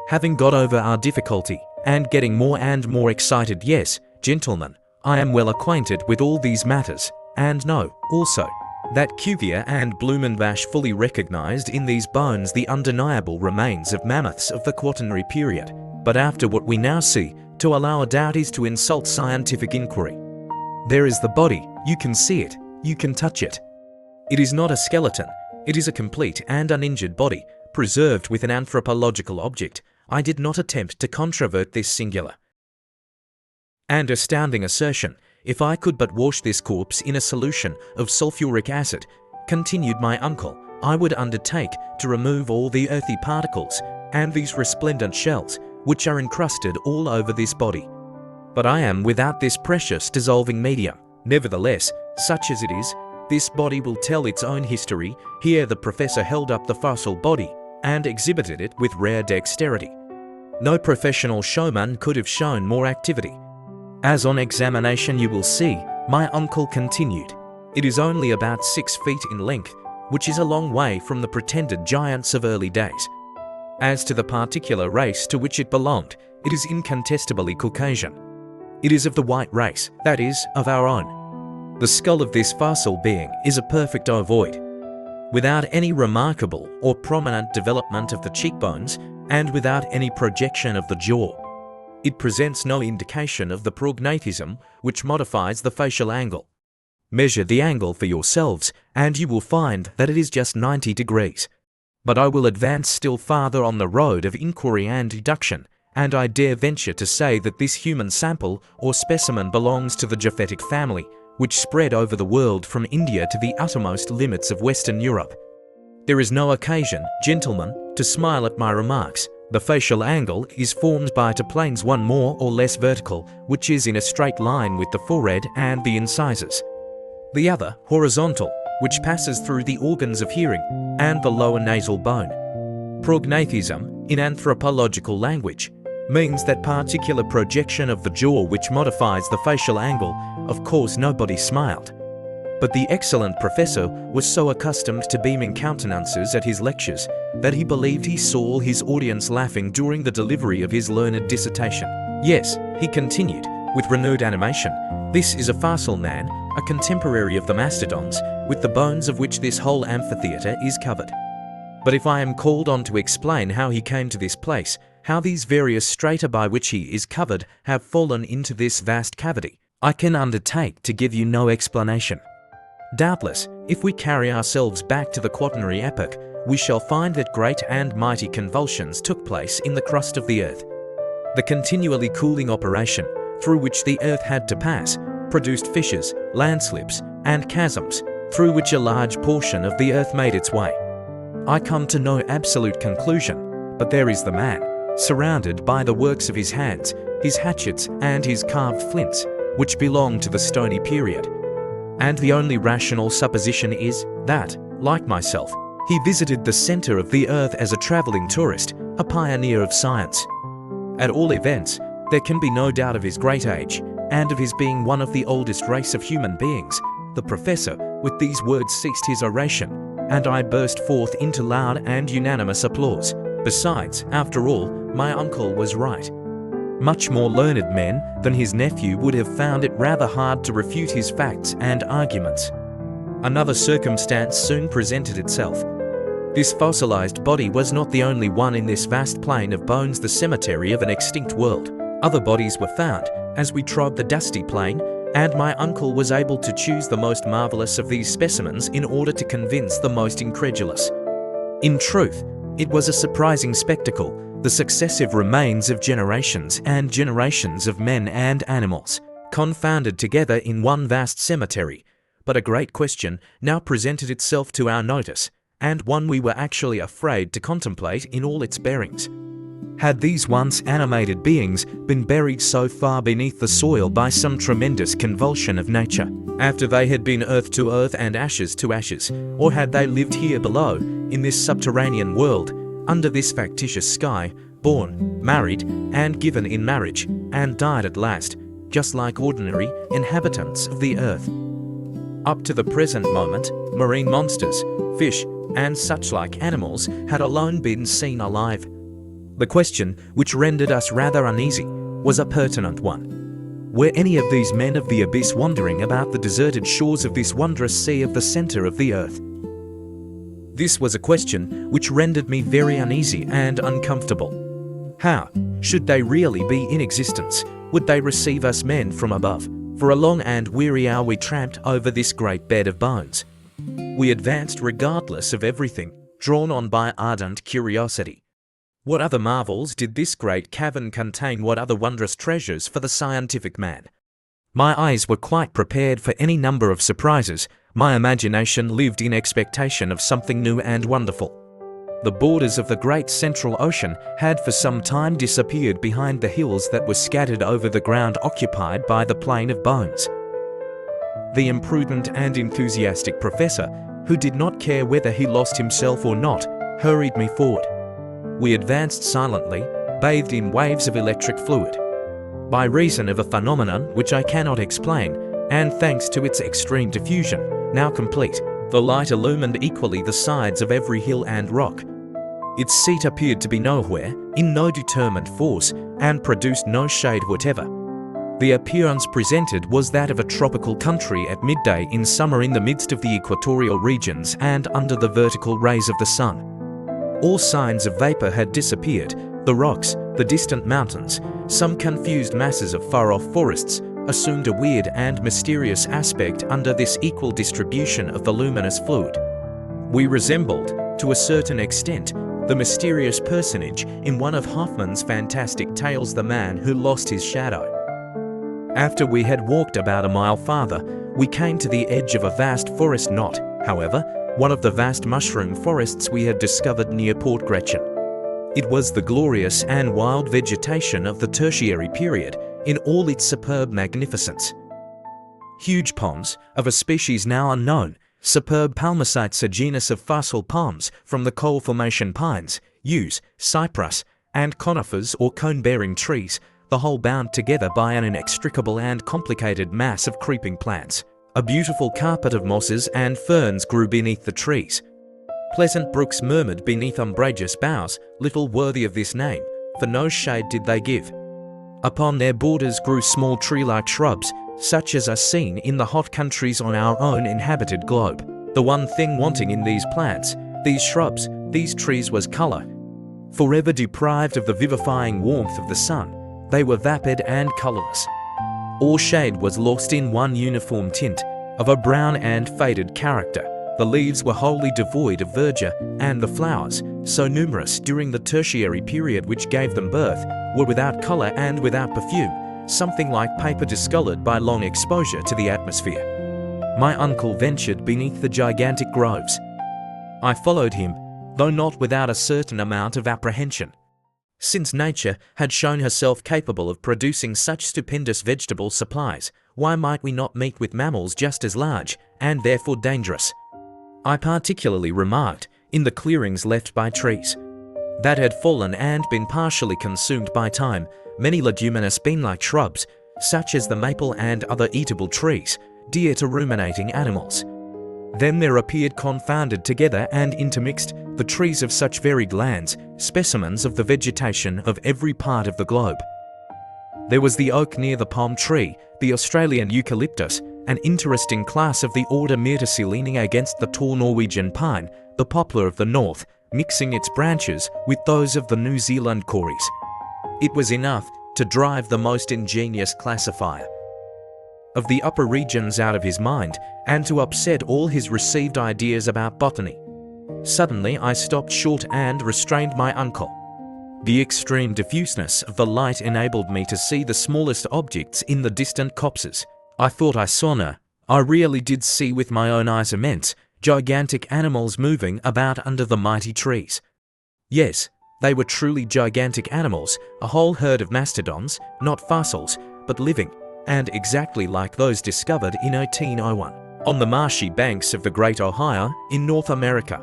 Having got over our difficulty, and getting more and more excited, yes, gentlemen, I am well acquainted with all these matters, and know, also, that Cuvier and Blumenbach fully recognized in these bones the undeniable remains of mammoths of the Quaternary period. But after what we now see, to allow a doubt is to insult scientific inquiry. There is the body, you can see it, you can touch it. It is not a skeleton, it is a complete and uninjured body, preserved with an anthropological object. I did not attempt to controvert this singular and astounding assertion. If I could but wash this corpse in a solution of sulfuric acid, continued my uncle, I would undertake to remove all the earthy particles and these resplendent shells which are encrusted all over this body. But I am without this precious dissolving medium. Nevertheless, such as it is, this body will tell its own history. Here the professor held up the fossil body and exhibited it with rare dexterity. No professional showman could have shown more activity. As on examination you will see, my uncle continued, it is only about 6 feet in length, which is a long way from the pretended giants of early days. As to the particular race to which it belonged, it is incontestably Caucasian. It is of the white race, that is, of our own. The skull of this fossil being is a perfect ovoid, without any remarkable or prominent development of the cheekbones, and without any projection of the jaw. It presents no indication of the prognathism which modifies the facial angle. Measure the angle for yourselves, and you will find that it is just 90 degrees. But I will advance still farther on the road of inquiry and deduction, and I dare venture to say that this human sample or specimen belongs to the Japhetic family, which spread over the world from India to the uttermost limits of Western Europe. There is no occasion, gentlemen, to smile at my remarks. The facial angle is formed by two planes, one more or less vertical, which is in a straight line with the forehead and the incisors. The other, horizontal, which passes through the organs of hearing and the lower nasal bone. Prognathism, in anthropological language, means that particular projection of the jaw which modifies the facial angle. Of course nobody smiled. But the excellent professor was so accustomed to beaming countenances at his lectures that he believed he saw his audience laughing during the delivery of his learned dissertation. Yes, he continued, with renewed animation, this is a fossil man, a contemporary of the mastodons, with the bones of which this whole amphitheatre is covered. But if I am called on to explain how he came to this place, how these various strata by which he is covered have fallen into this vast cavity, I can undertake to give you no explanation. Doubtless, if we carry ourselves back to the Quaternary epoch, we shall find that great and mighty convulsions took place in the crust of the earth. The continually cooling operation, through which the earth had to pass, produced fissures, landslips, and chasms, through which a large portion of the earth made its way. I come to no absolute conclusion, but there is the man, surrounded by the works of his hands, his hatchets and his carved flints, which belong to the stony period. And the only rational supposition is that, like myself, he visited the center of the earth as a traveling tourist, a pioneer of science. At all events, there can be no doubt of his great age, and of his being one of the oldest race of human beings. The professor, with these words, ceased his oration, and I burst forth into loud and unanimous applause. Besides, after all, my uncle was right. Much more learned men than his nephew would have found it rather hard to refute his facts and arguments. Another circumstance soon presented itself. This fossilized body was not the only one in this vast plain of bones, the cemetery of an extinct world. Other bodies were found as we trod the dusty plain, and my uncle was able to choose the most marvelous of these specimens in order to convince the most incredulous. In truth, it was a surprising spectacle, the successive remains of generations and generations of men and animals, confounded together in one vast cemetery. But a great question now presented itself to our notice, and one we were actually afraid to contemplate in all its bearings. Had these once animated beings been buried so far beneath the soil by some tremendous convulsion of nature, after they had been earth to earth and ashes to ashes, or had they lived here below, in this subterranean world, under this factitious sky, born, married, and given in marriage, and died at last, just like ordinary inhabitants of the earth? Up to the present moment, marine monsters, fish, and such-like animals had alone been seen alive. The question, which rendered us rather uneasy, was a pertinent one. Were any of these men of the abyss wandering about the deserted shores of this wondrous sea of the center of the earth? This was a question which rendered me very uneasy and uncomfortable. How should they really be in existence? Would they receive us men from above? For a long and weary hour we tramped over this great bed of bones. We advanced regardless of everything, drawn on by ardent curiosity. What other marvels did this great cavern contain? What other wondrous treasures for the scientific man? My eyes were quite prepared for any number of surprises. My imagination lived in expectation of something new and wonderful. The borders of the great central ocean had for some time disappeared behind the hills that were scattered over the ground occupied by the plain of bones. The imprudent and enthusiastic professor, who did not care whether he lost himself or not, hurried me forward. We advanced silently, bathed in waves of electric fluid. By reason of a phenomenon which I cannot explain, and thanks to its extreme diffusion, now complete, the light illumined equally the sides of every hill and rock. Its seat appeared to be nowhere, in no determined force, and produced no shade whatever. The appearance presented was that of a tropical country at midday in summer in the midst of the equatorial regions and under the vertical rays of the sun. All signs of vapor had disappeared. The rocks, the distant mountains, some confused masses of far-off forests, assumed a weird and mysterious aspect under this equal distribution of the luminous fluid. We resembled, to a certain extent, the mysterious personage in one of Hoffmann's fantastic tales, The Man Who Lost His Shadow. After we had walked about a mile farther, we came to the edge of a vast forest, not, however, one of the vast mushroom forests we had discovered near Port Gretchen. It was the glorious and wild vegetation of the Tertiary period in all its superb magnificence. Huge palms, of a species now unknown, superb palmacites, a genus of fossil palms from the coal formation pines, yews, cypress, and conifers or cone-bearing trees, the whole bound together by an inextricable and complicated mass of creeping plants. A beautiful carpet of mosses and ferns grew beneath the trees. Pleasant brooks murmured beneath umbrageous boughs, little worthy of this name, for no shade did they give. Upon their borders grew small tree-like shrubs, such as are seen in the hot countries on our own inhabited globe. The one thing wanting in these plants, these shrubs, these trees was colour. Forever deprived of the vivifying warmth of the sun, they were vapid and colourless. All shade was lost in one uniform tint, of a brown and faded character. The leaves were wholly devoid of verdure, and the flowers, so numerous during the Tertiary period which gave them birth, were without colour and without perfume, something like paper discoloured by long exposure to the atmosphere. My uncle ventured beneath the gigantic groves. I followed him, though not without a certain amount of apprehension. Since nature had shown herself capable of producing such stupendous vegetable supplies, why might we not meet with mammals just as large, and therefore dangerous? I particularly remarked, in the clearings left by trees, that had fallen and been partially consumed by time, many leguminous bean-like shrubs, such as the maple and other eatable trees, dear to ruminating animals. Then there appeared confounded together and intermixed the trees of such varied lands, specimens of the vegetation of every part of the globe. There was the oak near the palm tree, the Australian eucalyptus, an interesting class of the order Myrtaceae leaning against the tall Norwegian pine, the poplar of the north, mixing its branches with those of the New Zealand corys. It was enough to drive the most ingenious classifier of the upper regions out of his mind, and to upset all his received ideas about botany. Suddenly I stopped short and restrained my uncle. The extreme diffuseness of the light enabled me to see the smallest objects in the distant copses. I thought I saw no, I really did see with my own eyes immense, gigantic animals moving about under the mighty trees. Yes, they were truly gigantic animals, a whole herd of mastodons, not fossils, but living, and exactly like those discovered in 1801, on the marshy banks of the Great Ohio in North America.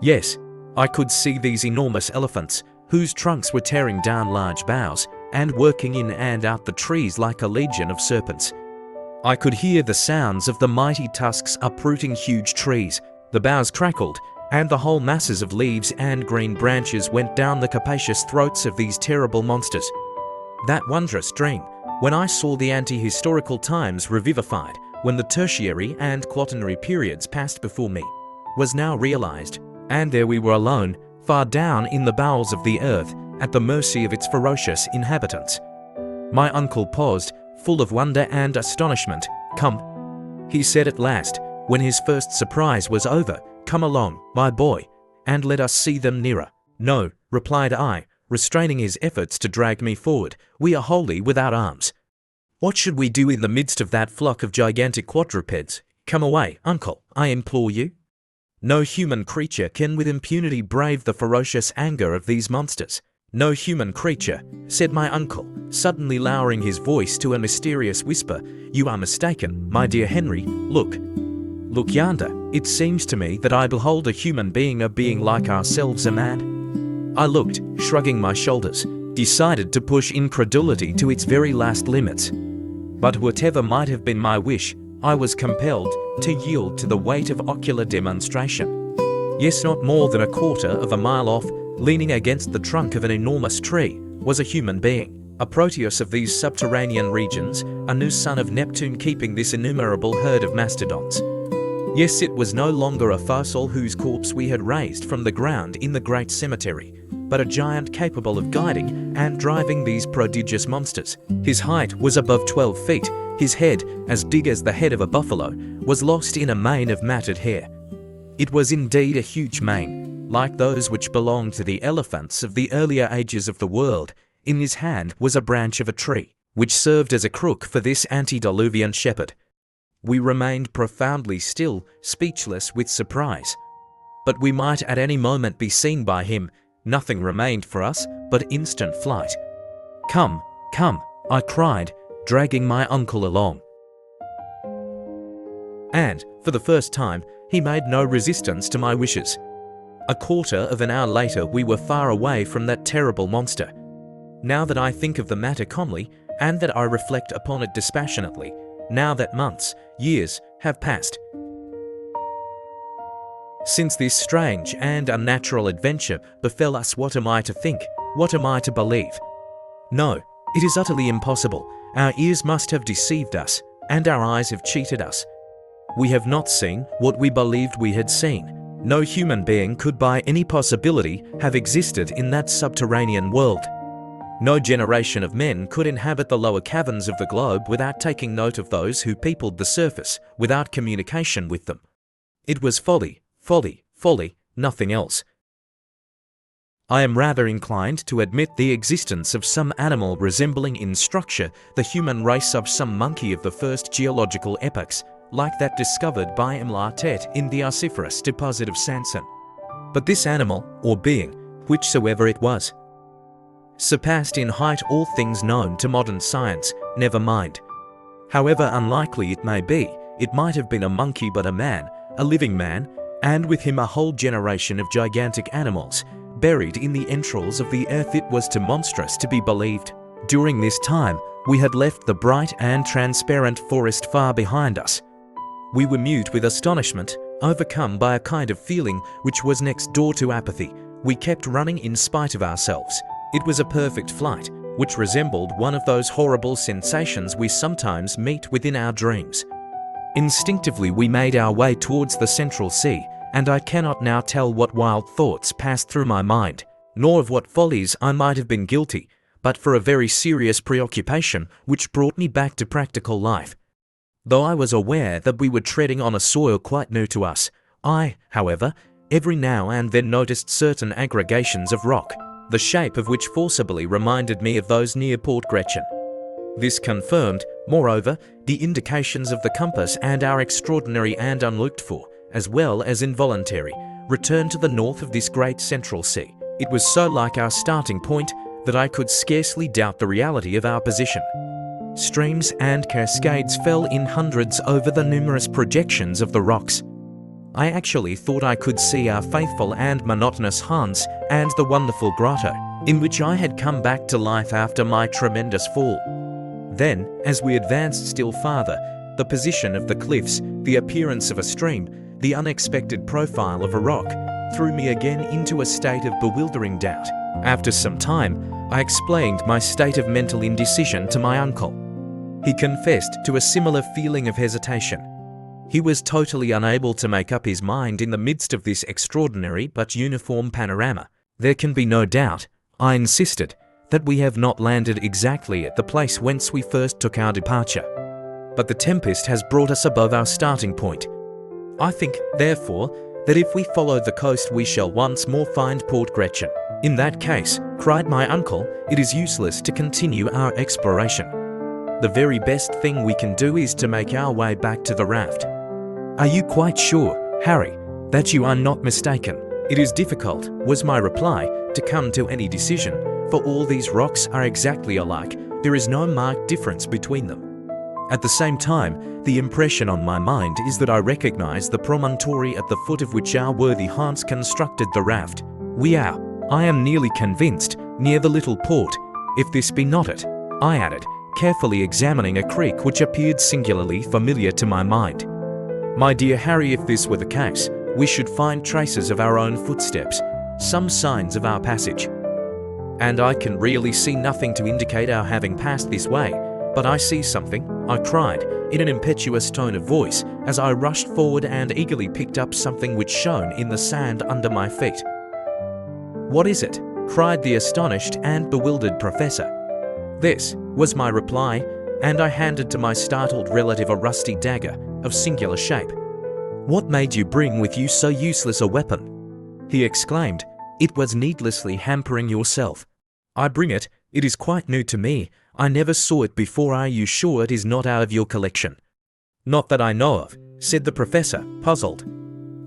Yes, I could see these enormous elephants, whose trunks were tearing down large boughs, and working in and out the trees like a legion of serpents. I could hear the sounds of the mighty tusks uprooting huge trees. The boughs crackled, and the whole masses of leaves and green branches went down the capacious throats of these terrible monsters. That wondrous dream, when I saw the ante-historical times revivified, when the tertiary and quaternary periods passed before me, was now realized, and there we were alone, far down in the bowels of the earth, at the mercy of its ferocious inhabitants. My uncle paused, full of wonder and astonishment. "Come," he said at last, when his first surprise was over. "Come along, my boy, and let us see them nearer." "No," replied I, restraining his efforts to drag me forward. "We are wholly without arms. What should we do in the midst of that flock of gigantic quadrupeds? Come away, uncle, I implore you. No human creature can with impunity brave the ferocious anger of these monsters." "No human creature," said my uncle, suddenly lowering his voice to a mysterious whisper. "You are mistaken, my dear Henry. Look. Look yonder. It seems to me that I behold a human being, a being like ourselves, a man." I looked, shrugging my shoulders, decided to push incredulity to its very last limits. But whatever might have been my wish, I was compelled to yield to the weight of ocular demonstration. Yes, not more than a quarter of a mile off, leaning against the trunk of an enormous tree, was a human being, a Proteus of these subterranean regions, a new son of Neptune keeping this innumerable herd of mastodons. Yes, it was no longer a fossil whose corpse we had raised from the ground in the great cemetery, but a giant capable of guiding and driving these prodigious monsters. His height was above 12 feet, his head, as big as the head of a buffalo, was lost in a mane of matted hair. It was indeed a huge mane, like those which belonged to the elephants of the earlier ages of the world. In his hand was a branch of a tree, which served as a crook for this antediluvian shepherd. We remained profoundly still, speechless with surprise. But we might at any moment be seen by him. Nothing remained for us but instant flight. "Come, come," I cried, dragging my uncle along. And, for the first time, he made no resistance to my wishes. A quarter of an hour later we were far away from that terrible monster. Now that I think of the matter calmly, and that I reflect upon it dispassionately, now that months, years, have passed since this strange and unnatural adventure befell us, what am I to think? What am I to believe? No, it is utterly impossible. Our ears must have deceived us, and our eyes have cheated us. We have not seen what we believed we had seen. No human being could by any possibility have existed in that subterranean world. No generation of men could inhabit the lower caverns of the globe without taking note of those who peopled the surface, without communication with them. It was folly, folly, folly, nothing else. I am rather inclined to admit the existence of some animal resembling in structure the human race of some monkey of the first geological epochs, like that discovered by Imlatet in the aciferous deposit of Sanson. But this animal, or being, whichsoever it was, surpassed in height all things known to modern science. Never mind. However unlikely it may be, it might have been a monkey but a man, a living man, and with him a whole generation of gigantic animals, buried in the entrails of the earth. It was too monstrous to be believed. During this time, we had left the bright and transparent forest far behind us. We were mute with astonishment, overcome by a kind of feeling which was next door to apathy. We kept running in spite of ourselves. It was a perfect flight, which resembled one of those horrible sensations we sometimes meet within our dreams. Instinctively we made our way towards the Central Sea, and I cannot now tell what wild thoughts passed through my mind, nor of what follies I might have been guilty, but for a very serious preoccupation which brought me back to practical life. Though I was aware that we were treading on a soil quite new to us, I, however, every now and then noticed certain aggregations of rock, the shape of which forcibly reminded me of those near Port Gretchen. This confirmed, moreover, the indications of the compass and our extraordinary and unlooked for, as well as involuntary, return to the north of this great Central Sea. It was so like our starting point that I could scarcely doubt the reality of our position. Streams and cascades fell in hundreds over the numerous projections of the rocks. I actually thought I could see our faithful and monotonous Hans and the wonderful grotto, in which I had come back to life after my tremendous fall. Then, as we advanced still farther, the the position of the cliffs, the appearance of a stream, the unexpected profile of a rock, threw me again into a state of bewildering doubt. After some time, I explained my state of mental indecision to my uncle. He confessed to a similar feeling of hesitation. He was totally unable to make up his mind in the midst of this extraordinary but uniform panorama. There can be no doubt, I insisted, that we have not landed exactly at the place whence we first took our departure. But the tempest has brought us above our starting point. I think, therefore, that if we follow the coast we shall once more find Port Gretchen. In that case, cried my uncle, it is useless to continue our exploration. The very best thing we can do is to make our way back to the raft. Are you quite sure, Harry, that you are not mistaken? It is difficult, was my reply, to come to any decision, for all these rocks are exactly alike. There is no marked difference between them. At the same time, the impression on my mind is that I recognize the promontory at the foot of which our worthy Hans constructed the raft. We are, I am nearly convinced, near the little port. If this be not it, I added, carefully examining a creek which appeared singularly familiar to my mind. My dear Harry, if this were the case, we should find traces of our own footsteps, some signs of our passage. And I can really see nothing to indicate our having passed this way. But I see something, I cried, in an impetuous tone of voice, as I rushed forward and eagerly picked up something which shone in the sand under my feet. What is it? Cried the astonished and bewildered professor. This, was my reply, and I handed to my startled relative a rusty dagger of singular shape. What made you bring with you so useless a weapon? He exclaimed. It was needlessly hampering yourself. I bring it, it is quite new to me. I never saw it before. Are you sure it is not out of your collection? Not that I know of, said the professor, puzzled.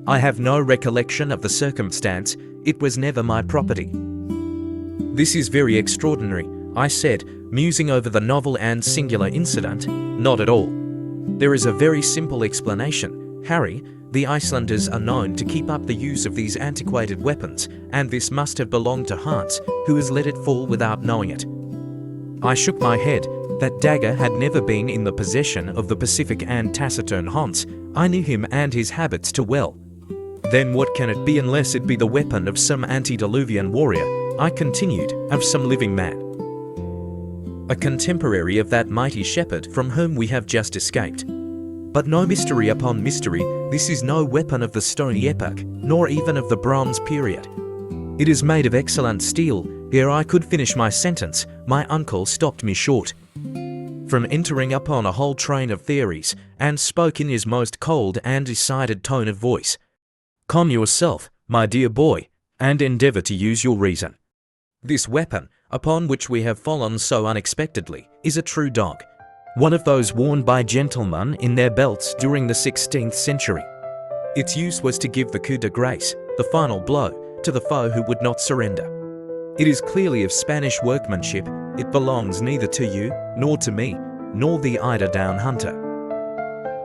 I have no recollection of the circumstance. It was never my property. This is very extraordinary, I said, musing over the novel and singular incident. Not at all. There is a very simple explanation, Harry. The Icelanders are known to keep up the use of these antiquated weapons, and this must have belonged to Hans, who has let it fall without knowing it. I shook my head. That dagger had never been in the possession of the pacific and taciturn Hans. I knew him and his habits too well. Then what can it be unless it be the weapon of some antediluvian warrior, I continued, of some living man, a contemporary of that mighty shepherd from whom we have just escaped. But no mystery upon mystery, this is no weapon of the stony epoch, nor even of the bronze period. It is made of excellent steel. Ere I could finish my sentence, my uncle stopped me short from entering upon a whole train of theories, and spoke in his most cold and decided tone of voice. Calm yourself, my dear boy, and endeavour to use your reason. This weapon, upon which we have fallen so unexpectedly, is a true dog, one of those worn by gentlemen in their belts during the 16th century. Its use was to give the coup de grace, the final blow, to the foe who would not surrender. It is clearly of Spanish workmanship. It belongs neither to you, nor to me, nor the eider down hunter,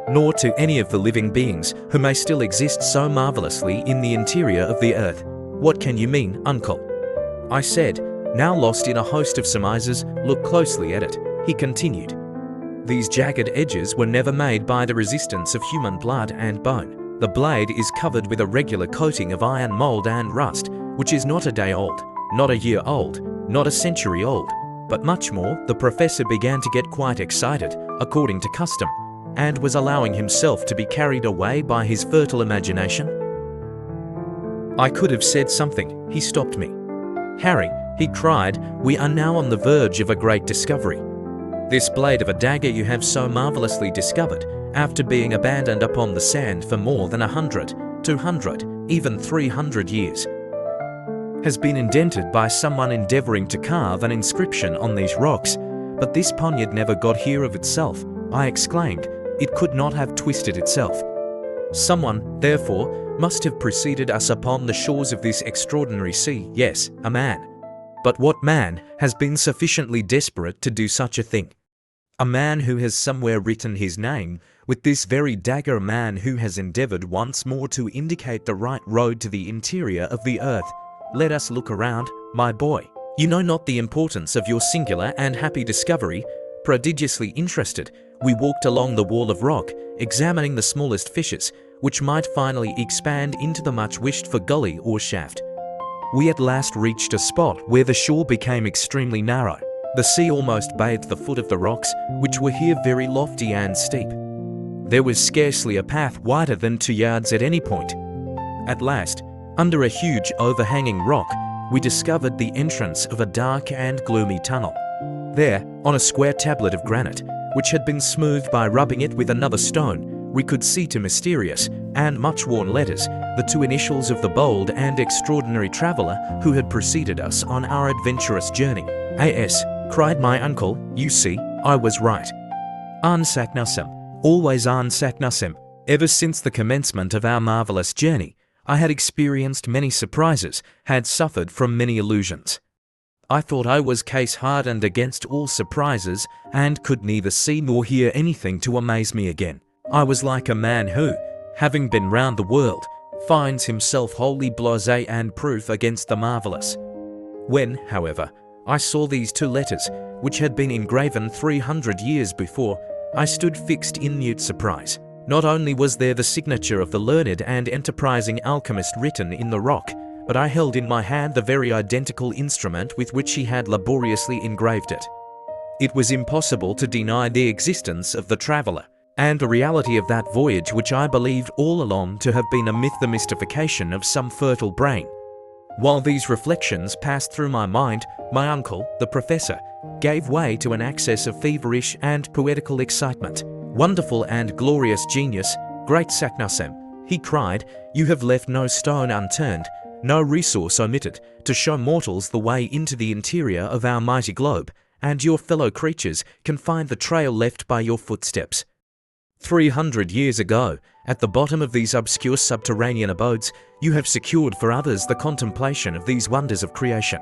nor to any of the living beings who may still exist so marvelously in the interior of the earth. What can you mean, uncle? I said, now lost in a host of surmises. Look closely at it, he continued. These jagged edges were never made by the resistance of human blood and bone. The blade is covered with a regular coating of iron mold and rust, which is not a day old, not a year old, not a century old, but much more. The professor began to get quite excited, according to custom, and was allowing himself to be carried away by his fertile imagination. I could have said something. He stopped me. Harry, he cried, we are now on the verge of a great discovery. This blade of a dagger you have so marvelously discovered, after being abandoned upon the sand for more than 100, 200, even 300 years, has been indented by someone endeavouring to carve an inscription on these rocks. But this poniard never got here of itself, I exclaimed. It could not have twisted itself. Someone, therefore, must have preceded us upon the shores of this extraordinary sea. Yes, a man. But what man has been sufficiently desperate to do such a thing? A man who has somewhere written his name with this very dagger, a man who has endeavoured once more to indicate the right road to the interior of the earth. Let us look around, my boy. You know not the importance of your singular and happy discovery. Prodigiously interested, we walked along the wall of rock, examining the smallest fissures, which might finally expand into the much-wished-for gully or shaft. We at last reached a spot where the shore became extremely narrow. The sea almost bathed the foot of the rocks, which were here very lofty and steep. There was scarcely a path wider than 2 yards at any point. At last, under a huge overhanging rock, we discovered the entrance of a dark and gloomy tunnel. There, on a square tablet of granite, which had been smoothed by rubbing it with another stone, we could see two mysterious and much-worn letters, the two initials of the bold and extraordinary traveller who had preceded us on our adventurous journey. "A.S.," cried my uncle, "you see, I was right. An Saknussemm, always An Saknussemm." Ever since the commencement of our marvellous journey, I had experienced many surprises, had suffered from many illusions. I thought I was case-hardened against all surprises, and could neither see nor hear anything to amaze me again. I was like a man who, having been round the world, finds himself wholly blasé and proof against the marvellous. When, however, I saw these two letters, which had been engraven 300 years before, I stood fixed in mute surprise. Not only was there the signature of the learned and enterprising alchemist written in the rock, but I held in my hand the very identical instrument with which he had laboriously engraved it. It was impossible to deny the existence of the traveller, and the reality of that voyage which I believed all along to have been a myth, the mystification of some fertile brain. While these reflections passed through my mind, my uncle, the professor, gave way to an access of feverish and poetical excitement. "Wonderful and glorious genius, great Saknussemm," he cried, "you have left no stone unturned, no resource omitted, to show mortals the way into the interior of our mighty globe, and your fellow creatures can find the trail left by your footsteps. 300 years ago, at the bottom of these obscure subterranean abodes, you have secured for others the contemplation of these wonders of creation.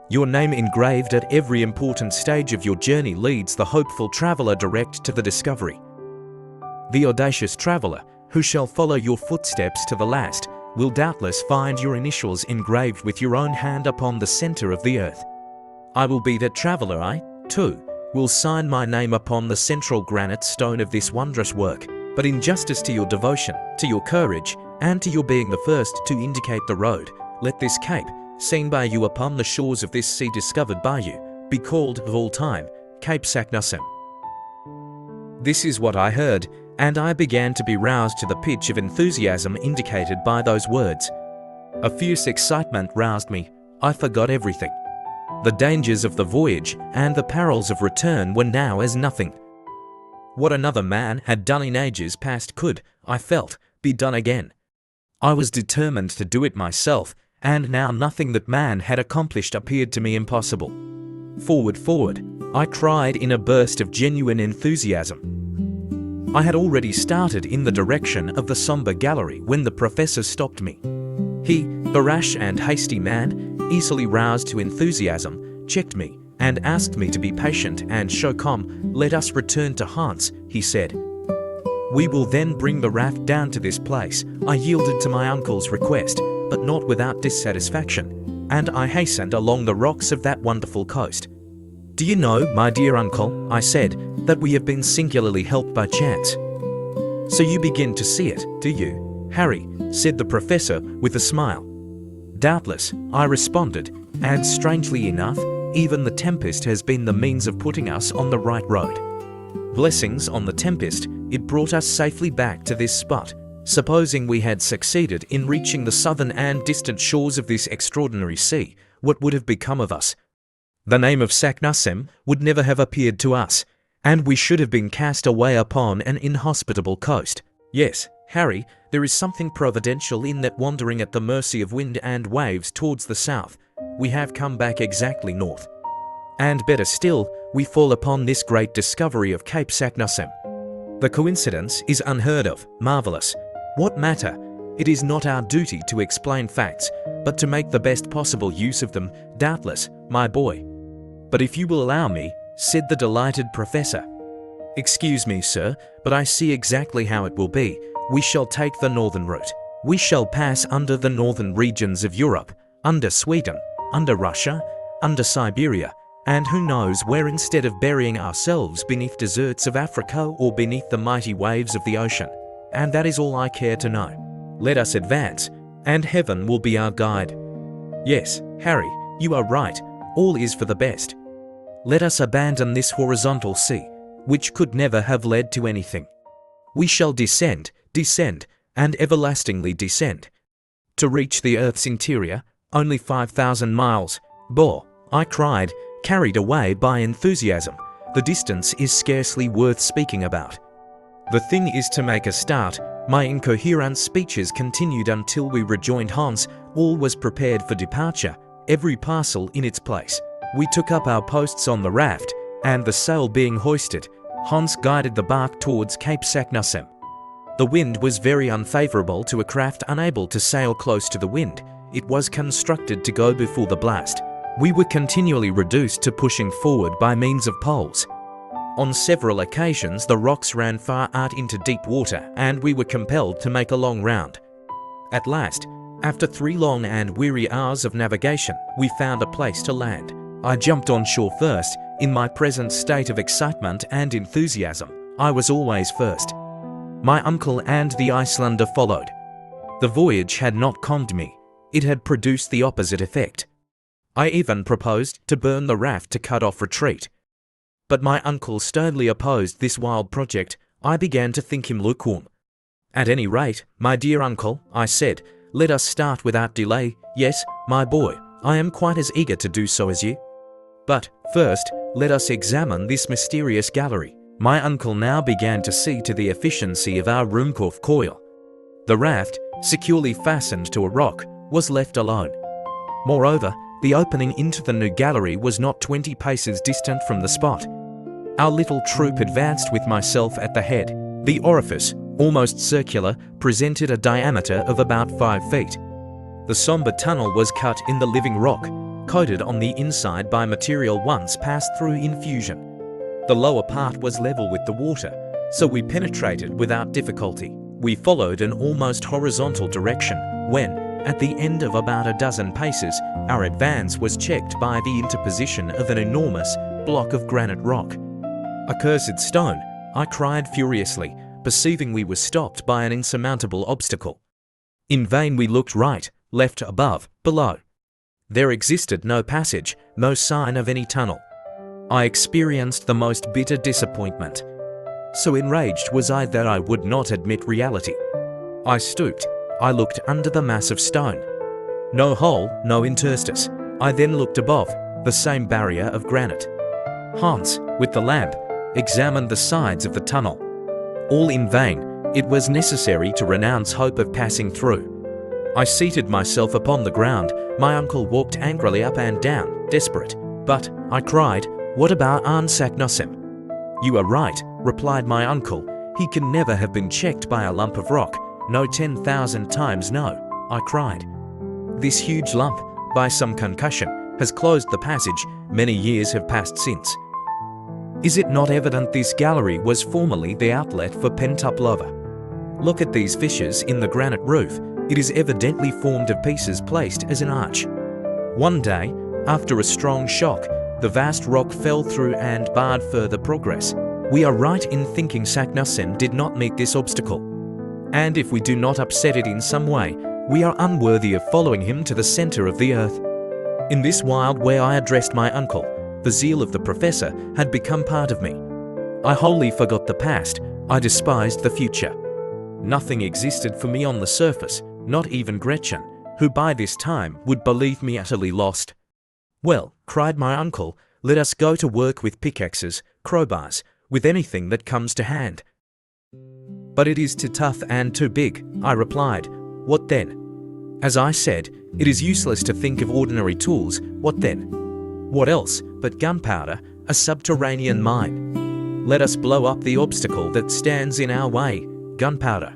Your name engraved at every important stage of your journey leads the hopeful traveller direct to the discovery. The audacious traveller, who shall follow your footsteps to the last, will doubtless find your initials engraved with your own hand upon the centre of the earth. I will be that traveller. I, too, will sign my name upon the central granite stone of this wondrous work. But in justice to your devotion, to your courage, and to your being the first to indicate the road, let this cape, seen by you upon the shores of this sea discovered by you, be called of all time, Cape Saknussemm." This is what I heard, and I began to be roused to the pitch of enthusiasm indicated by those words. A fierce excitement roused me. I forgot everything. The dangers of the voyage and the perils of return were now as nothing. What another man had done in ages past could, I felt, be done again. I was determined to do it myself, and now nothing that man had accomplished appeared to me impossible. "Forward, forward," I cried in a burst of genuine enthusiasm. I had already started in the direction of the sombre gallery when the professor stopped me. He, the rash and hasty man, easily roused to enthusiasm, checked me and asked me to be patient and show calm. "Let us return to Hans," he said. "We will then bring the raft down to this place." I yielded to my uncle's request, but not without dissatisfaction, and I hastened along the rocks of that wonderful coast. "Do you know, my dear uncle," I said, "that we have been singularly helped by chance?" "So you begin to see it, do you, Harry?" said the professor with a smile. "Doubtless," I responded, "and strangely enough, even the tempest has been the means of putting us on the right road. Blessings on the tempest, it brought us safely back to this spot. Supposing we had succeeded in reaching the southern and distant shores of this extraordinary sea, what would have become of us? The name of Saknussemm would never have appeared to us, and we should have been cast away upon an inhospitable coast. Yes, Harry, there is something providential in that, wandering at the mercy of wind and waves towards the south, we have come back exactly north. And better still, we fall upon this great discovery of Cape Saknussemm. The coincidence is unheard of, marvellous. What matter? It is not our duty to explain facts, but to make the best possible use of them, doubtless, my boy." "But if you will allow me," said the delighted professor. "Excuse me, sir, but I see exactly how it will be. We shall take the northern route. We shall pass under the northern regions of Europe, under Sweden, under Russia, under Siberia, And who knows where, instead of burying ourselves beneath deserts of Africa or beneath the mighty waves of the ocean. And that is all I care to know. Let us advance, and heaven will be our guide. Yes, Harry, you are right, all is for the best. Let us abandon this horizontal sea, which could never have led to anything. We shall descend, descend, and everlastingly descend. To reach the Earth's interior, only 5,000 miles. Boh, I cried, carried away by enthusiasm. The distance is scarcely worth speaking about. The thing is to make a start. My incoherent speeches continued until we rejoined Hans. All was prepared for departure, every parcel in its place. We took up our posts on the raft, and the sail being hoisted, Hans guided the bark towards Cape Saknussemm. The wind was very unfavorable to a craft unable to sail close to the wind. It was constructed to go before the blast. We were continually reduced to pushing forward by means of poles. On several occasions the rocks ran far out into deep water, and we were compelled to make a long round. At last, after 3 long and weary hours of navigation, we found a place to land. I jumped on shore first. In my present state of excitement and enthusiasm, I was always first. My uncle and the Icelander followed. The voyage had not calmed me. It had produced the opposite effect. I even proposed to burn the raft to cut off retreat. But my uncle sternly opposed this wild project. I began to think him lukewarm. At any rate, my dear uncle, I said, let us start without delay. Yes, my boy, I am quite as eager to do so as you. But, first, let us examine this mysterious gallery. My uncle now began to see to the efficiency of our Ruhmkorff coil. The raft, securely fastened to a rock, was left alone. Moreover, the opening into the new gallery was not 20 paces distant from the spot. Our little troop advanced with myself at the head. The orifice, almost circular, presented a diameter of about 5 feet. The somber tunnel was cut in the living rock, coated on the inside by material once passed through infusion. The lower part was level with the water, so we penetrated without difficulty. We followed an almost horizontal direction when, at the end of about a dozen paces, our advance was checked by the interposition of an enormous block of granite rock. "Accursed stone!" I cried furiously, perceiving we were stopped by an insurmountable obstacle. In vain we looked right, left, above, below. There existed no passage, no sign of any tunnel. I experienced the most bitter disappointment. So enraged was I that I would not admit reality. I stooped. I looked under the mass of stone. No hole, no interstice. I then looked above, the same barrier of granite. Hans, with the lamp, examined the sides of the tunnel. All in vain. It was necessary to renounce hope of passing through. I seated myself upon the ground. My uncle walked angrily up and down, desperate. "But," I cried, "what about Arne Saknussemm?" "You are right," replied my uncle. "He can never have been checked by a lump of rock. No, 10,000 times no," I cried. "This huge lump, by some concussion, has closed the passage. Many years have passed since. Is it not evident this gallery was formerly the outlet for pent-up lava? Look at these fissures in the granite roof. It is evidently formed of pieces placed as an arch. One day, after a strong shock, the vast rock fell through and barred further progress. We are right in thinking Saknussemm did not meet this obstacle. And if we do not upset it in some way, we are unworthy of following him to the center of the earth." In this wild way I addressed my uncle. The zeal of the professor had become part of me. I wholly forgot the past. I despised the future. Nothing existed for me on the surface, not even Gretchen, who by this time would believe me utterly lost. "Well," cried my uncle, "let us go to work with pickaxes, crowbars, with anything that comes to hand." "But it is too tough and too big," I replied. "What then?" As I said, it is useless to think of ordinary tools. What then? What else but gunpowder, a subterranean mine? Let us blow up the obstacle that stands in our way, gunpowder.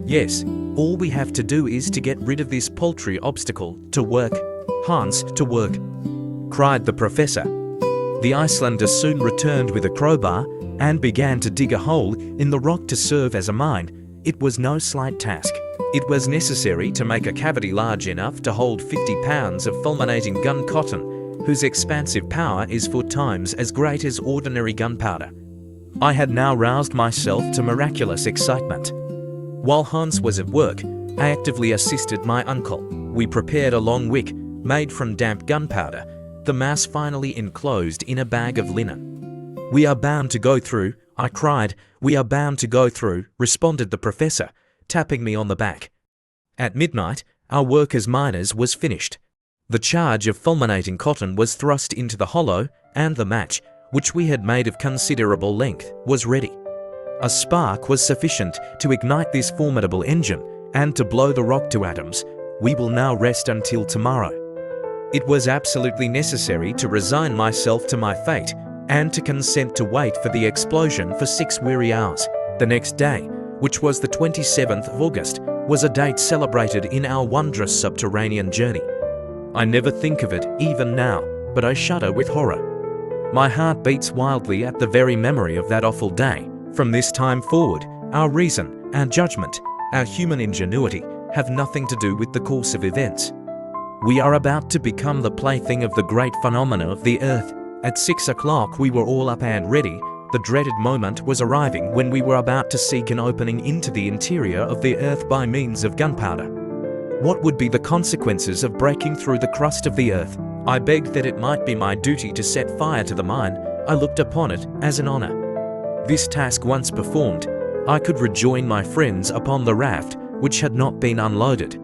Yes, all we have to do is to get rid of this paltry obstacle. To work, Hans, to work," cried the professor. The Icelander soon returned with a crowbar and began to dig a hole in the rock to serve as a mine. It was no slight task. It was necessary to make a cavity large enough to hold 50 pounds of fulminating gun cotton whose expansive power is 4 times as great as ordinary gunpowder. I had now roused myself to miraculous excitement. While Hans was at work, I actively assisted my uncle. We prepared a long wick, made from damp gunpowder, the mass finally enclosed in a bag of linen. "We are bound to go through," I cried. "We are bound to go through," responded the professor, tapping me on the back. At midnight, our work as miners was finished. The charge of fulminating cotton was thrust into the hollow, and the match, which we had made of considerable length, was ready. A spark was sufficient to ignite this formidable engine and to blow the rock to atoms. We will now rest until tomorrow. It was absolutely necessary to resign myself to my fate and to consent to wait for the explosion for 6 weary hours. The next day, which was the 27th of August, was a date celebrated in our wondrous subterranean journey. I never think of it, even now, but I shudder with horror. My heart beats wildly at the very memory of that awful day. From this time forward, our reason, our judgment, our human ingenuity have nothing to do with the course of events. We are about to become the plaything of the great phenomena of the earth. At 6 o'clock we were all up and ready. The dreaded moment was arriving when we were about to seek an opening into the interior of the earth by means of gunpowder. What would be the consequences of breaking through the crust of the earth? I begged that it might be my duty to set fire to the mine. I looked upon it as an honor. This task once performed, I could rejoin my friends upon the raft, which had not been unloaded.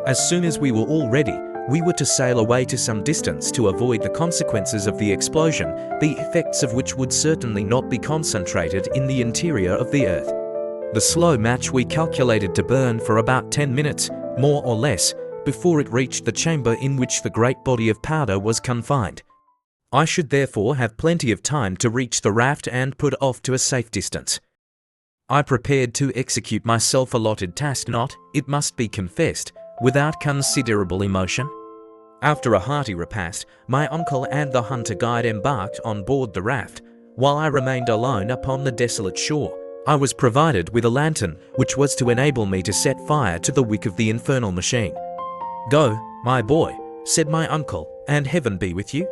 As soon as we were all ready, we were to sail away to some distance to avoid the consequences of the explosion, the effects of which would certainly not be concentrated in the interior of the earth. The slow match we calculated to burn for about 10 minutes, more or less, before it reached the chamber in which the great body of powder was confined. I should therefore have plenty of time to reach the raft and put off to a safe distance. I prepared to execute my self-allotted task, not, it must be confessed, without considerable emotion. After a hearty repast, my uncle and the hunter guide embarked on board the raft, while I remained alone upon the desolate shore. I was provided with a lantern, which was to enable me to set fire to the wick of the infernal machine. "Go, my boy," said my uncle, "and heaven be with you.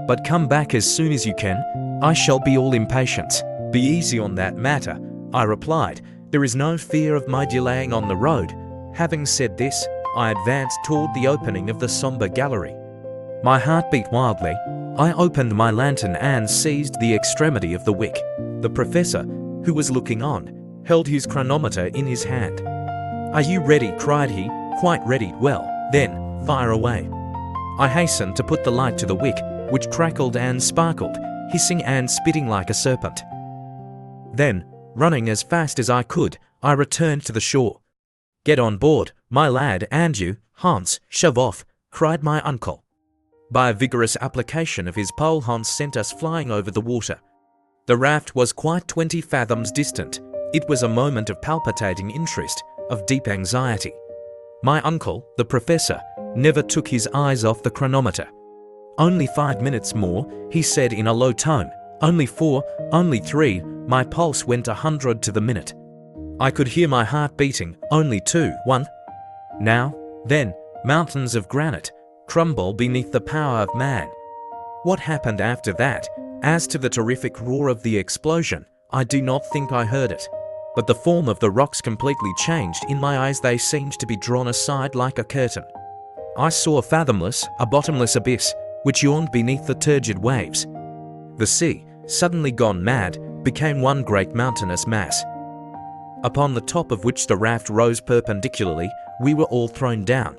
But come back as soon as you can. I shall be all impatience." "Be easy on that matter," I replied. "There is no fear of my delaying on the road." Having said this, I advanced toward the opening of the somber gallery. My heart beat wildly. I opened my lantern and seized the extremity of the wick. The professor, who was looking on, held his chronometer in his hand. "Are you ready?" cried he. "Quite ready." "Well, then, fire away." I hastened to put the light to the wick, which crackled and sparkled, hissing and spitting like a serpent. Then, running as fast as I could, I returned to the shore. "Get on board, my lad, and you, Hans, shove off," cried my uncle. By a vigorous application of his pole, Hans sent us flying over the water. The raft was quite 20 fathoms distant. It was a moment of palpitating interest, of deep anxiety. My uncle, the professor, never took his eyes off the chronometer. "Only 5 minutes more," he said in a low tone. "Only 4, only 3, my pulse went 100 to the minute. I could hear my heart beating. Only 2, 1. Now, then, mountains of granite crumble beneath the power of man. What happened after that? As to the terrific roar of the explosion, I do not think I heard it. But the form of the rocks completely changed. In my eyes they seemed to be drawn aside like a curtain. I saw a fathomless, a bottomless abyss, which yawned beneath the turgid waves. The sea, suddenly gone mad, became one great mountainous mass, upon the top of which the raft rose perpendicularly. We were all thrown down.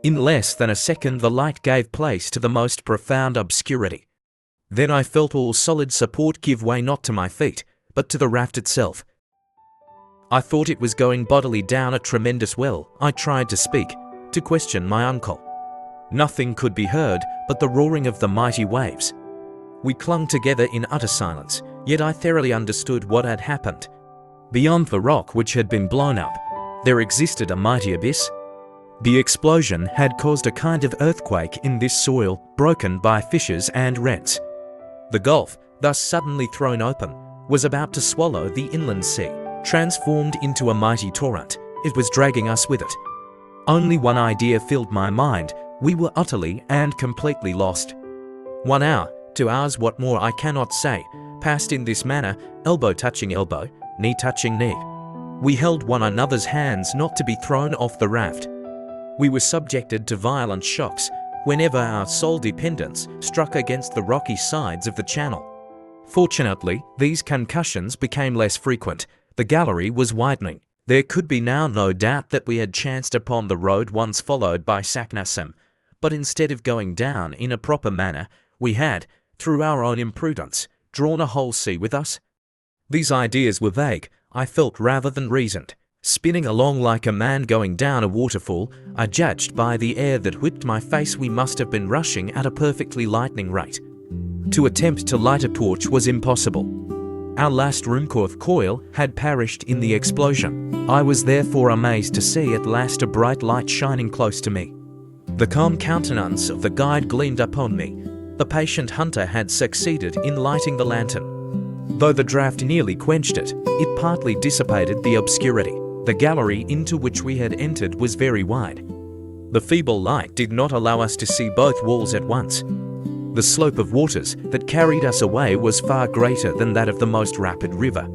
In less than a second the light gave place to the most profound obscurity. Then I felt all solid support give way, not to my feet, but to the raft itself. I thought it was going bodily down a tremendous well. I tried to speak, to question my uncle. Nothing could be heard but the roaring of the mighty waves. We clung together in utter silence, yet I thoroughly understood what had happened. Beyond the rock which had been blown up, there existed a mighty abyss. The explosion had caused a kind of earthquake in this soil, broken by fissures and rents. The gulf, thus suddenly thrown open, was about to swallow the inland sea. Transformed into a mighty torrent, it was dragging us with it. Only one idea filled my mind: we were utterly and completely lost. 1 hour, 2 hours, what more I cannot say, passed in this manner, elbow touching elbow, knee touching knee. We held one another's hands not to be thrown off the raft. We were subjected to violent shocks whenever our sole dependence struck against the rocky sides of the channel. Fortunately, these concussions became less frequent. The gallery was widening. There could be now no doubt that we had chanced upon the road once followed by Saknussemm, but instead of going down in a proper manner, we had, through our own imprudence, drawn a whole sea with us. These ideas were vague, I felt, rather than reasoned. Spinning along like a man going down a waterfall, I judged by the air that whipped my face we must have been rushing at a perfectly lightning rate. To attempt to light a torch was impossible. Our last Ruhmkorff coil had perished in the explosion. I was therefore amazed to see at last a bright light shining close to me. The calm countenance of the guide gleamed upon me. The patient hunter had succeeded in lighting the lantern. Though the draught nearly quenched it, it partly dissipated the obscurity. The gallery into which we had entered was very wide. The feeble light did not allow us to see both walls at once. The slope of waters that carried us away was far greater than that of the most rapid river.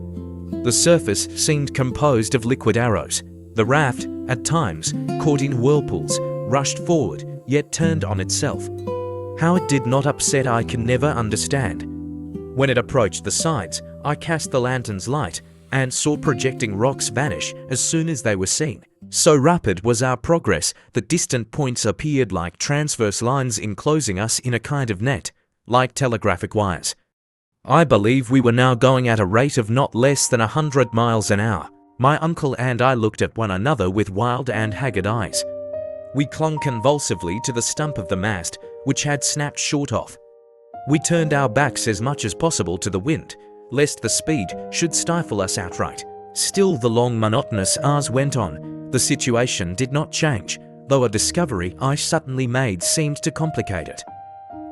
The surface seemed composed of liquid arrows. The raft, at times, caught in whirlpools, rushed forward, yet turned on itself. How it did not upset I can never understand. When it approached the sides, I cast the lantern's light and saw projecting rocks vanish as soon as they were seen. So rapid was our progress that distant points appeared like transverse lines enclosing us in a kind of net, like telegraphic wires. I believe we were now going at a rate of not less than 100 miles an hour. My uncle and I looked at one another with wild and haggard eyes. We clung convulsively to the stump of the mast, which had snapped short off. We turned our backs as much as possible to the wind, lest the speed should stifle us outright. Still the long monotonous hours went on. The situation did not change, though a discovery I suddenly made seemed to complicate it.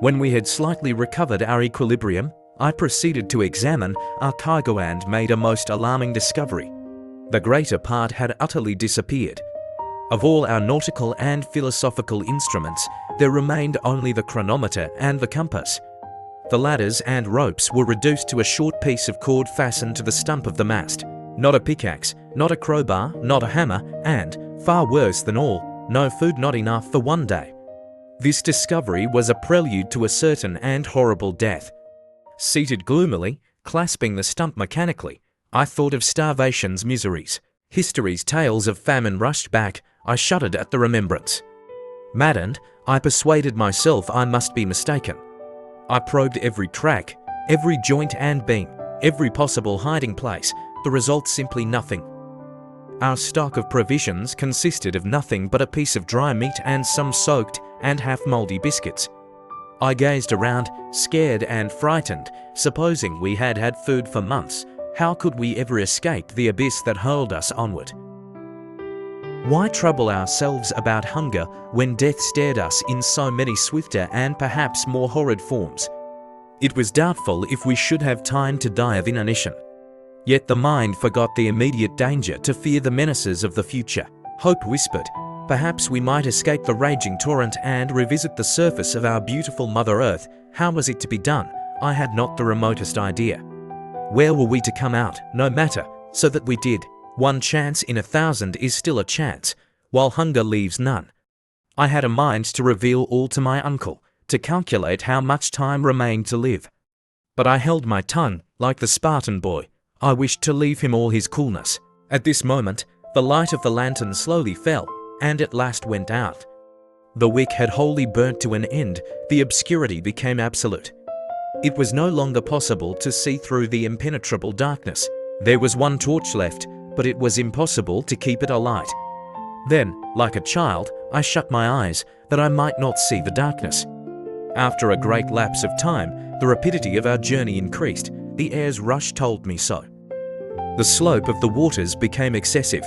When we had slightly recovered our equilibrium, I proceeded to examine our cargo and made a most alarming discovery. The greater part had utterly disappeared. Of all our nautical and philosophical instruments, there remained only the chronometer and the compass. The ladders and ropes were reduced to a short piece of cord fastened to the stump of the mast. Not a pickaxe, not a crowbar, not a hammer, and, far worse than all, no food, not enough for one day. This discovery was a prelude to a certain and horrible death. Seated gloomily, clasping the stump mechanically, I thought of starvation's miseries. History's tales of famine rushed back. I shuddered at the remembrance. Maddened, I persuaded myself I must be mistaken. I probed every track, every joint and beam, every possible hiding place. The result simply nothing. Our stock of provisions consisted of nothing but a piece of dry meat and some soaked and half-mouldy biscuits. I gazed around, scared and frightened. Supposing we had had food for months, how could we ever escape the abyss that hurled us onward? Why trouble ourselves about hunger when death stared us in so many swifter and perhaps more horrid forms? It was doubtful if we should have time to die of inanition. Yet the mind forgot the immediate danger to fear the menaces of the future. Hope whispered, perhaps we might escape the raging torrent and revisit the surface of our beautiful Mother Earth. How was it to be done? I had not the remotest idea. Where were we to come out? No matter, so that we did. One chance in 1,000 is still a chance, while hunger leaves none. I had a mind to reveal all to my uncle, to calculate how much time remained to live. But I held my tongue, like the Spartan boy. I wished to leave him all his coolness. At this moment, the light of the lantern slowly fell, and at last went out. The wick had wholly burnt to an end. The obscurity became absolute. It was no longer possible to see through the impenetrable darkness. There was one torch left, but it was impossible to keep it alight. Then, like a child, I shut my eyes, that I might not see the darkness. After a great lapse of time, the rapidity of our journey increased. The air's rush told me so. The slope of the waters became excessive.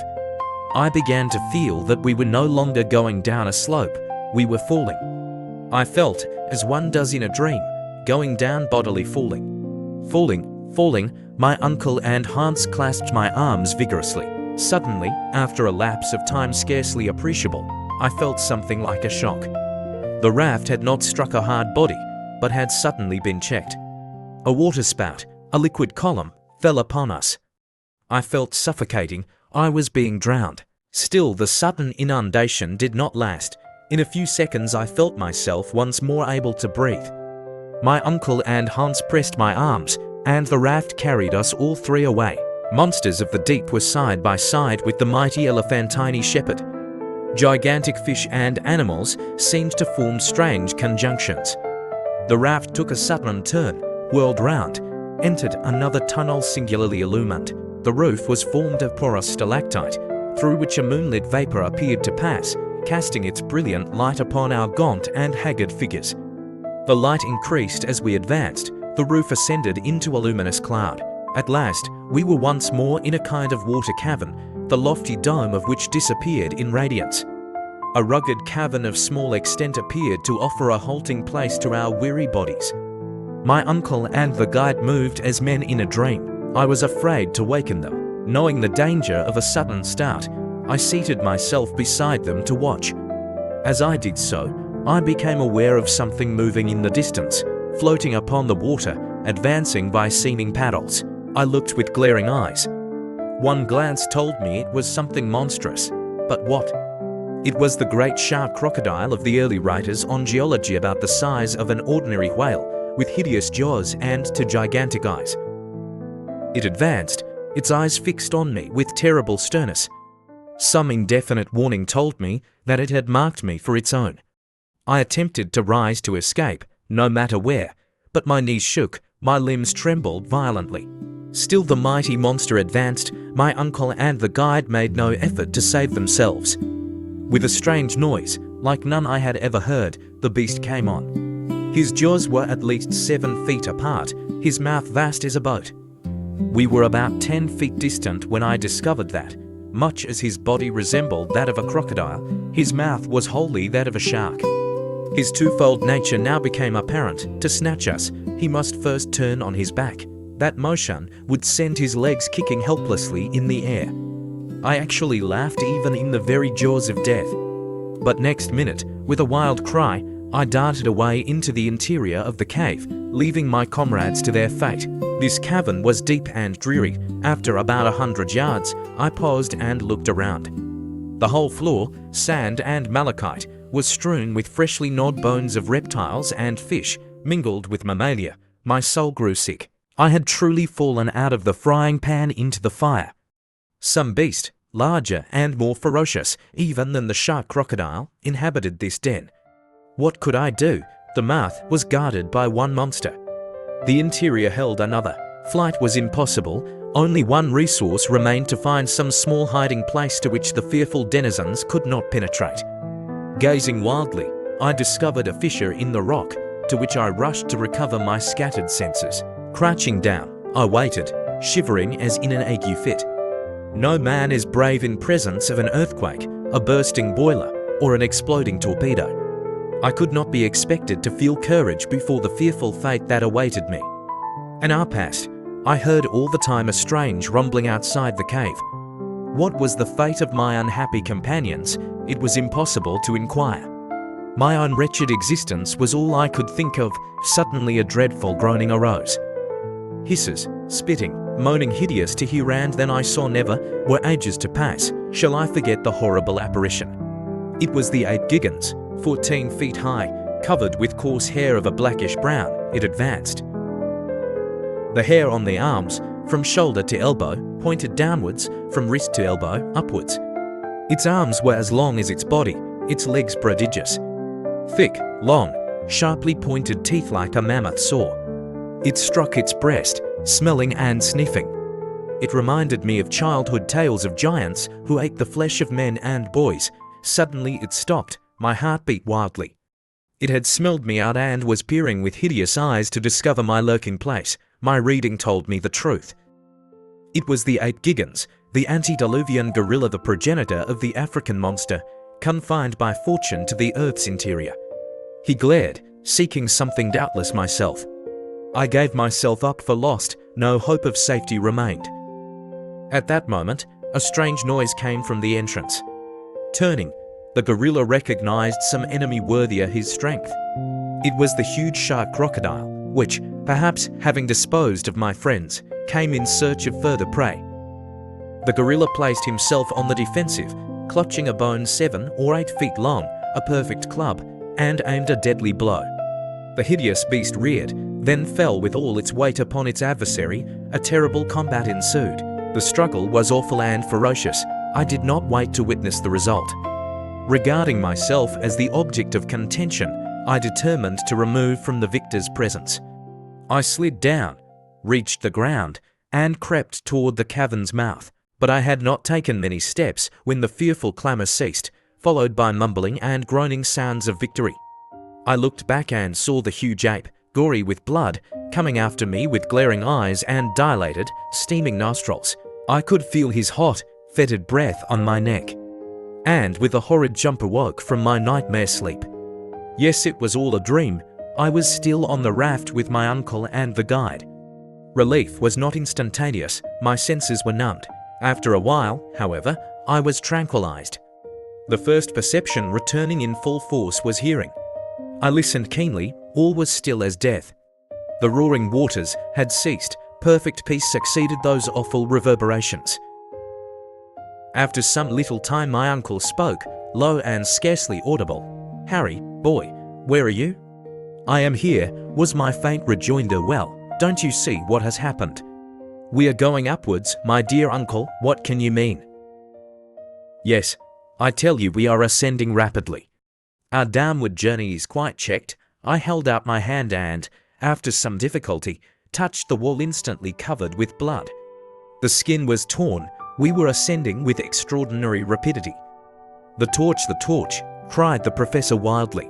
I began to feel that we were no longer going down a slope, we were falling. I felt, as one does in a dream, going down bodily falling. Falling, my uncle and Hans clasped my arms vigorously. Suddenly, after a lapse of time scarcely appreciable, I felt something like a shock. The raft had not struck a hard body, but had suddenly been checked. A waterspout, a liquid column, fell upon us. I felt suffocating. I was being drowned. Still, the sudden inundation did not last. In a few seconds I felt myself once more able to breathe. My uncle and Hans pressed my arms, and the raft carried us all three away. Monsters of the deep were side by side with the mighty elephantine shepherd. Gigantic fish and animals seemed to form strange conjunctions. The raft took a sudden turn, whirled round, entered another tunnel singularly illumined. The roof was formed of porous stalactite, through which a moonlit vapor appeared to pass, casting its brilliant light upon our gaunt and haggard figures. The light increased as we advanced. The roof ascended into a luminous cloud. At last, we were once more in a kind of water cavern, the lofty dome of which disappeared in radiance. A rugged cavern of small extent appeared to offer a halting place to our weary bodies. My uncle and the guide moved as men in a dream. I was afraid to waken them. Knowing the danger of a sudden start, I seated myself beside them to watch. As I did so, I became aware of something moving in the distance, floating upon the water, advancing by seeming paddles. I looked with glaring eyes. One glance told me it was something monstrous. But what? It was the great shark crocodile of the early writers on geology, about the size of an ordinary whale, with hideous jaws and two gigantic eyes. It advanced, its eyes fixed on me with terrible sternness. Some indefinite warning told me that it had marked me for its own. I attempted to rise to escape, no matter where, but my knees shook, my limbs trembled violently. Still the mighty monster advanced. My uncle and the guide made no effort to save themselves. With a strange noise, like none I had ever heard, the beast came on. His jaws were at least 7 feet apart, his mouth vast as a boat. We were about 10 feet distant when I discovered that, much as his body resembled that of a crocodile, his mouth was wholly that of a shark. His twofold nature now became apparent. To snatch us, he must first turn on his back. That motion would send his legs kicking helplessly in the air. I actually laughed even in the very jaws of death. But next minute, with a wild cry, I darted away into the interior of the cave, leaving my comrades to their fate. This cavern was deep and dreary. After about 100 yards, I paused and looked around. The whole floor, sand and malachite, was strewn with freshly gnawed bones of reptiles and fish, mingled with mammalia. My soul grew sick. I had truly fallen out of the frying pan into the fire. Some beast, larger and more ferocious even than the shark crocodile, inhabited this den. What could I do? The mouth was guarded by one monster. The interior held another. Flight was impossible. Only one resource remained: to find some small hiding place to which the fearful denizens could not penetrate. Gazing wildly, I discovered a fissure in the rock, to which I rushed to recover my scattered senses. Crouching down, I waited, shivering as in an ague fit. No man is brave in presence of an earthquake, a bursting boiler, or an exploding torpedo. I could not be expected to feel courage before the fearful fate that awaited me. An hour passed. I heard all the time a strange rumbling outside the cave. What was the fate of my unhappy companions? It was impossible to inquire. My own wretched existence was all I could think of. Suddenly a dreadful groaning arose. Hisses, spitting, moaning, hideous to hear, and then I saw never, were ages to pass. Shall I forget the horrible apparition? It was the 8 Gigans, 14 feet high, covered with coarse hair of a blackish brown. It advanced. The hair on the arms, from shoulder to elbow, pointed downwards, from wrist to elbow, upwards. Its arms were as long as its body, its legs prodigious. Thick, long, sharply pointed teeth like a mammoth saw. It struck its breast, smelling and sniffing. It reminded me of childhood tales of giants who ate the flesh of men and boys. Suddenly it stopped. My heart beat wildly. It had smelled me out and was peering with hideous eyes to discover my lurking place. My reading told me the truth. It was the 8 Gigans, the antediluvian gorilla, the progenitor of the African monster, confined by fortune to the Earth's interior. He glared, seeking something, doubtless myself. I gave myself up for lost. No hope of safety remained. At that moment, a strange noise came from the entrance. Turning, the gorilla recognized some enemy worthier his strength. It was the huge shark crocodile, which, perhaps having disposed of my friends, came in search of further prey. The gorilla placed himself on the defensive, clutching a bone 7 or 8 feet long, a perfect club, and aimed a deadly blow. The hideous beast reared, then fell with all its weight upon its adversary. A terrible combat ensued. The struggle was awful and ferocious. I did not wait to witness the result. Regarding myself as the object of contention, I determined to remove from the victor's presence. I slid down, reached the ground, and crept toward the cavern's mouth, but I had not taken many steps when the fearful clamour ceased, followed by mumbling and groaning sounds of victory. I looked back and saw the huge ape, gory with blood, coming after me with glaring eyes and dilated, steaming nostrils. I could feel his hot, fetid breath on my neck, and with a horrid jump awoke from my nightmare sleep. Yes, it was all a dream. I was still on the raft with my uncle and the guide. Relief was not instantaneous. My senses were numbed. After a while, however, I was tranquilized. The first perception returning in full force was hearing. I listened keenly. All was still as death. The roaring waters had ceased. Perfect peace succeeded those awful reverberations. After some little time my uncle spoke, low and scarcely audible. "Harry, boy, where are you?" "I am here," was my faint rejoinder. "Well, don't you see what has happened? We are going upwards, my dear uncle. What can you mean?" "Yes, I tell you we are ascending rapidly. Our downward journey is quite checked." I held out my hand and, after some difficulty, touched the wall instantly covered with blood. The skin was torn. We were ascending with extraordinary rapidity. The torch, cried the professor wildly.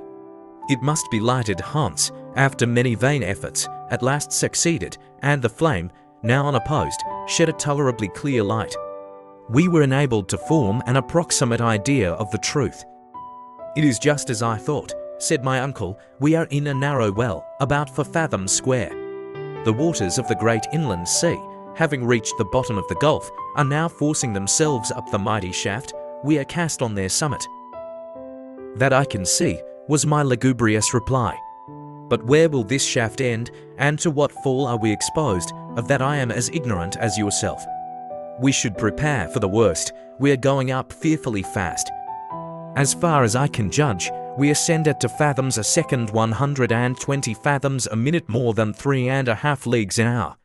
It must be lighted. Hans, after many vain efforts, at last succeeded, and the flame, now unopposed, shed a tolerably clear light. We were enabled to form an approximate idea of the truth. "It is just as I thought," said my uncle. "We are in a narrow well, about 4 fathoms square. The waters of the great inland sea, having reached the bottom of the gulf, are now forcing themselves up the mighty shaft. We are cast on their summit." "That I can see," was my lugubrious reply. "But where will this shaft end, and to what fall are we exposed? Of that I am as ignorant as yourself. We should prepare for the worst. We are going up fearfully fast. As far as I can judge, we ascend at 2 fathoms a second, 120 fathoms a minute, more than 3.5 leagues an hour.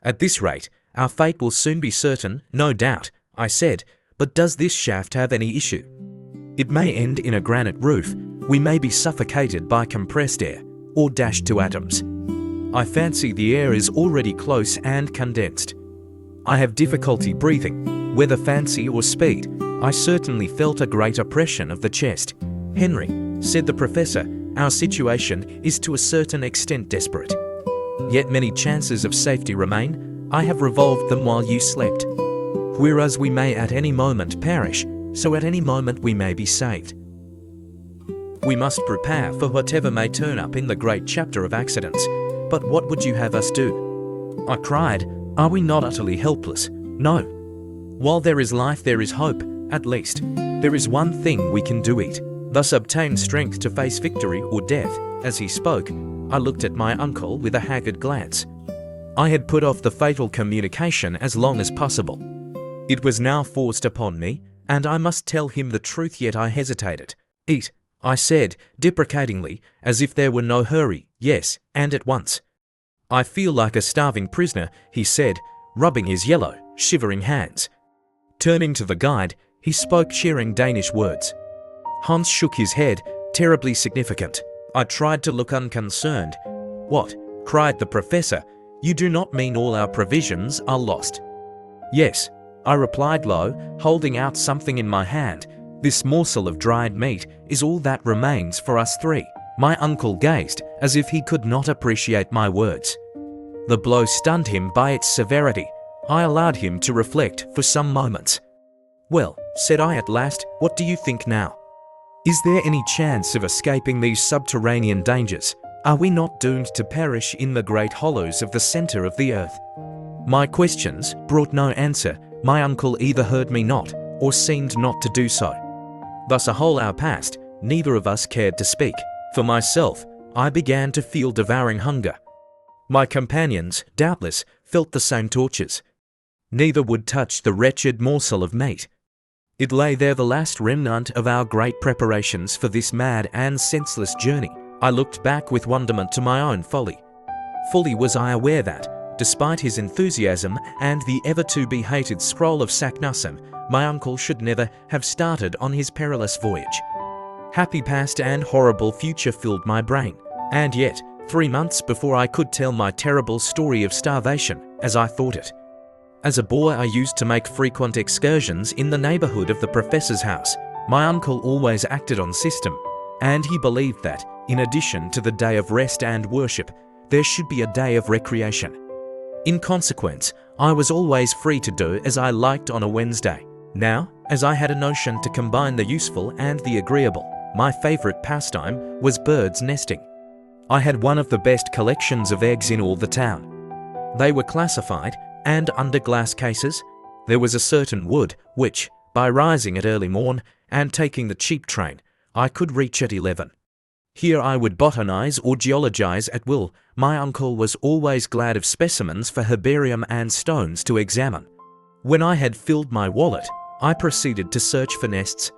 At this rate, our fate will soon be certain, no doubt," I said. "But does this shaft have any issue? It may end in a granite roof. We may be suffocated by compressed air, or dashed to atoms. I fancy the air is already close and condensed. I have difficulty breathing, whether fancy or speed. I certainly felt a great oppression of the chest." "Henry," said the professor, "our situation is to a certain extent desperate. Yet many chances of safety remain. I have revolved them while you slept. Whereas we may at any moment perish, so at any moment we may be saved. We must prepare for whatever may turn up in the great chapter of accidents. But what would you have us do?" I cried. "Are we not utterly helpless? No. While there is life there is hope, at least. There is one thing we can do: it. Thus obtain strength to face victory or death." As he spoke, I looked at my uncle with a haggard glance. I had put off the fatal communication as long as possible. It was now forced upon me, and I must tell him the truth, yet I hesitated. "Eat," I said, deprecatingly, as if there were no hurry. "Yes, and at once." "I feel like a starving prisoner," he said, rubbing his yellow, shivering hands. Turning to the guide, he spoke cheering Danish words. Hans shook his head, terribly significant. I tried to look unconcerned. "What?" cried the professor. "You do not mean all our provisions are lost?" "Yes," I replied low, holding out something in my hand. "This morsel of dried meat is all that remains for us 3. My uncle gazed, as if he could not appreciate my words. The blow stunned him by its severity. I allowed him to reflect for some moments. "Well," said I at last, "what do you think now? Is there any chance of escaping these subterranean dangers? Are we not doomed to perish in the great hollows of the center of the earth?" My questions brought no answer. My uncle either heard me not, or seemed not to do so. Thus a whole hour passed. Neither of us cared to speak. For myself, I began to feel devouring hunger. My companions, doubtless, felt the same tortures. Neither would touch the wretched morsel of meat. It lay there, the last remnant of our great preparations for this mad and senseless journey. I looked back with wonderment to my own folly. Fully was I aware that, despite his enthusiasm and the ever-to-be-hated scroll of Saknussemm, my uncle should never have started on his perilous voyage. Happy past and horrible future filled my brain, and yet, 3 months before I could tell my terrible story of starvation, as I thought it. As a boy, I used to make frequent excursions in the neighborhood of the professor's house. My uncle always acted on system, and he believed that, in addition to the day of rest and worship, there should be a day of recreation. In consequence, I was always free to do as I liked on a Wednesday. Now, as I had a notion to combine the useful and the agreeable, my favorite pastime was birds nesting. I had one of the best collections of eggs in all the town. They were classified, and under glass cases. There was a certain wood which, by rising at early morn and taking the cheap train, I could reach at 11. Here I would botanize or geologize at will. My uncle was always glad of specimens for herbarium and stones to examine. When I had filled my wallet, I proceeded to search for nests.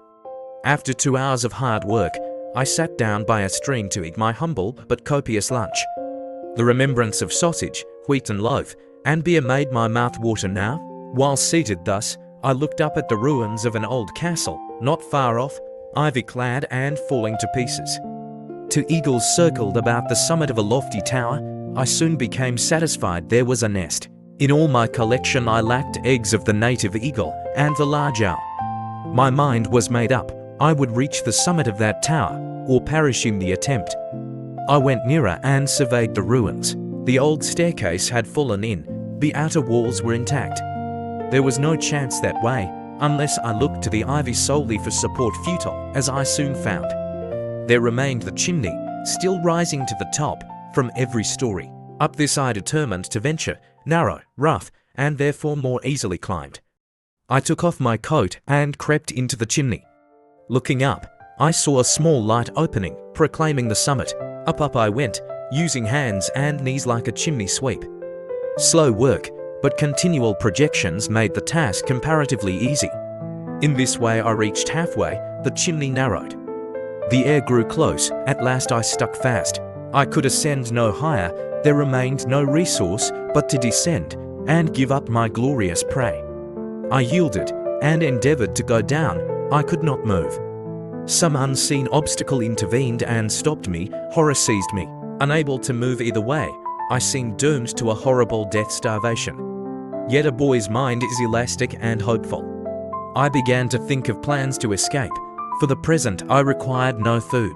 After 2 hours of hard work, I sat down by a stream to eat my humble but copious lunch. The remembrance of sausage, wheaten loaf, and beer made my mouth water now. While seated thus, I looked up at the ruins of an old castle, not far off, ivy-clad and falling to pieces. To eagles circled about the summit of a lofty tower, I soon became satisfied there was a nest. In all my collection I lacked eggs of the native eagle and the large owl. My mind was made up. I would reach the summit of that tower, or perish in the attempt. I went nearer and surveyed the ruins. The old staircase had fallen in. The outer walls were intact. There was no chance that way, unless I looked to the ivy solely for support, futile, as I soon found. There remained the chimney, still rising to the top from every story. Up this I determined to venture, narrow, rough, and therefore more easily climbed. I took off my coat and crept into the chimney. Looking up, I saw a small light opening, proclaiming the summit. Up I went, using hands and knees like a chimney sweep. Slow work, but continual projections made the task comparatively easy. In this way I reached halfway, the chimney narrowed. The air grew close, at last I stuck fast. I could ascend no higher, there remained no resource but to descend and give up my glorious prey. I yielded and endeavored to go down. I could not move. Some unseen obstacle intervened and stopped me. Horror seized me. Unable to move either way, I seemed doomed to a horrible death, starvation. Yet a boy's mind is elastic and hopeful. I began to think of plans to escape. For the present, I required no food.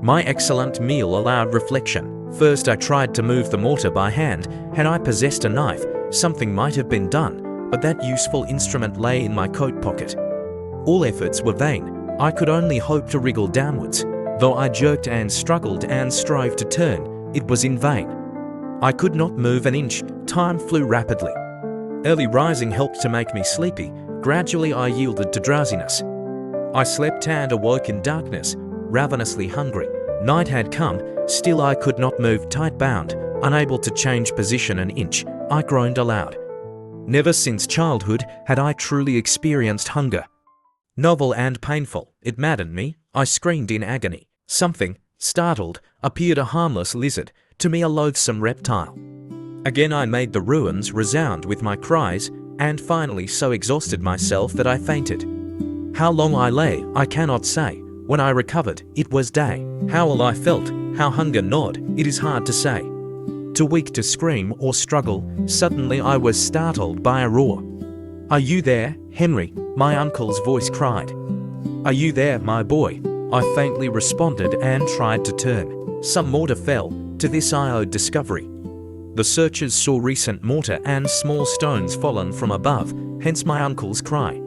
My excellent meal allowed reflection. First, I tried to move the mortar by hand. Had I possessed a knife, something might have been done, but that useful instrument lay in my coat pocket. All efforts were vain. I could only hope to wriggle downwards. Though I jerked and struggled and strove to turn, it was in vain. I could not move an inch. Time flew rapidly. Early rising helped to make me sleepy. Gradually I yielded to drowsiness. I slept and awoke in darkness, ravenously hungry. Night had come, still I could not move, tight-bound, unable to change position an inch. I groaned aloud. Never since childhood had I truly experienced hunger. Novel and painful, it maddened me. I screamed in agony. Something, startled, appeared a harmless lizard, to me a loathsome reptile. Again I made the ruins resound with my cries, and finally so exhausted myself that I fainted. How long I lay, I cannot say. When I recovered, it was day. How ill I felt, how hunger gnawed, it is hard to say. Too weak to scream or struggle, suddenly I was startled by a roar. "Are you there, Henry?" my uncle's voice cried. "Are you there, my boy?" I faintly responded and tried to turn. Some mortar fell. To this I owed discovery. The searchers saw recent mortar and small stones fallen from above, hence my uncle's cry.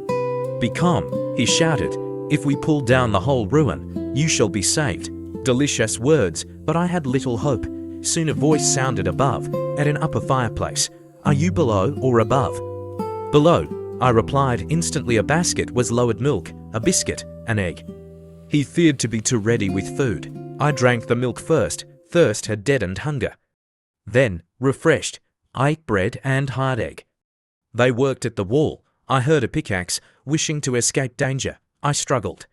"Be calm," he shouted. "If we pull down the whole ruin, you shall be saved." Delicious words, but I had little hope. Soon a voice sounded above, at an upper fireplace. "Are you below or above?" "Below," I replied. Instantly a basket was lowered, milk, a biscuit, an egg. He feared to be too ready with food. I drank the milk first, Thirst had deadened hunger. Then, refreshed, I ate bread and hard egg. They worked at the wall. I heard a pickaxe, wishing to escape danger. I struggled.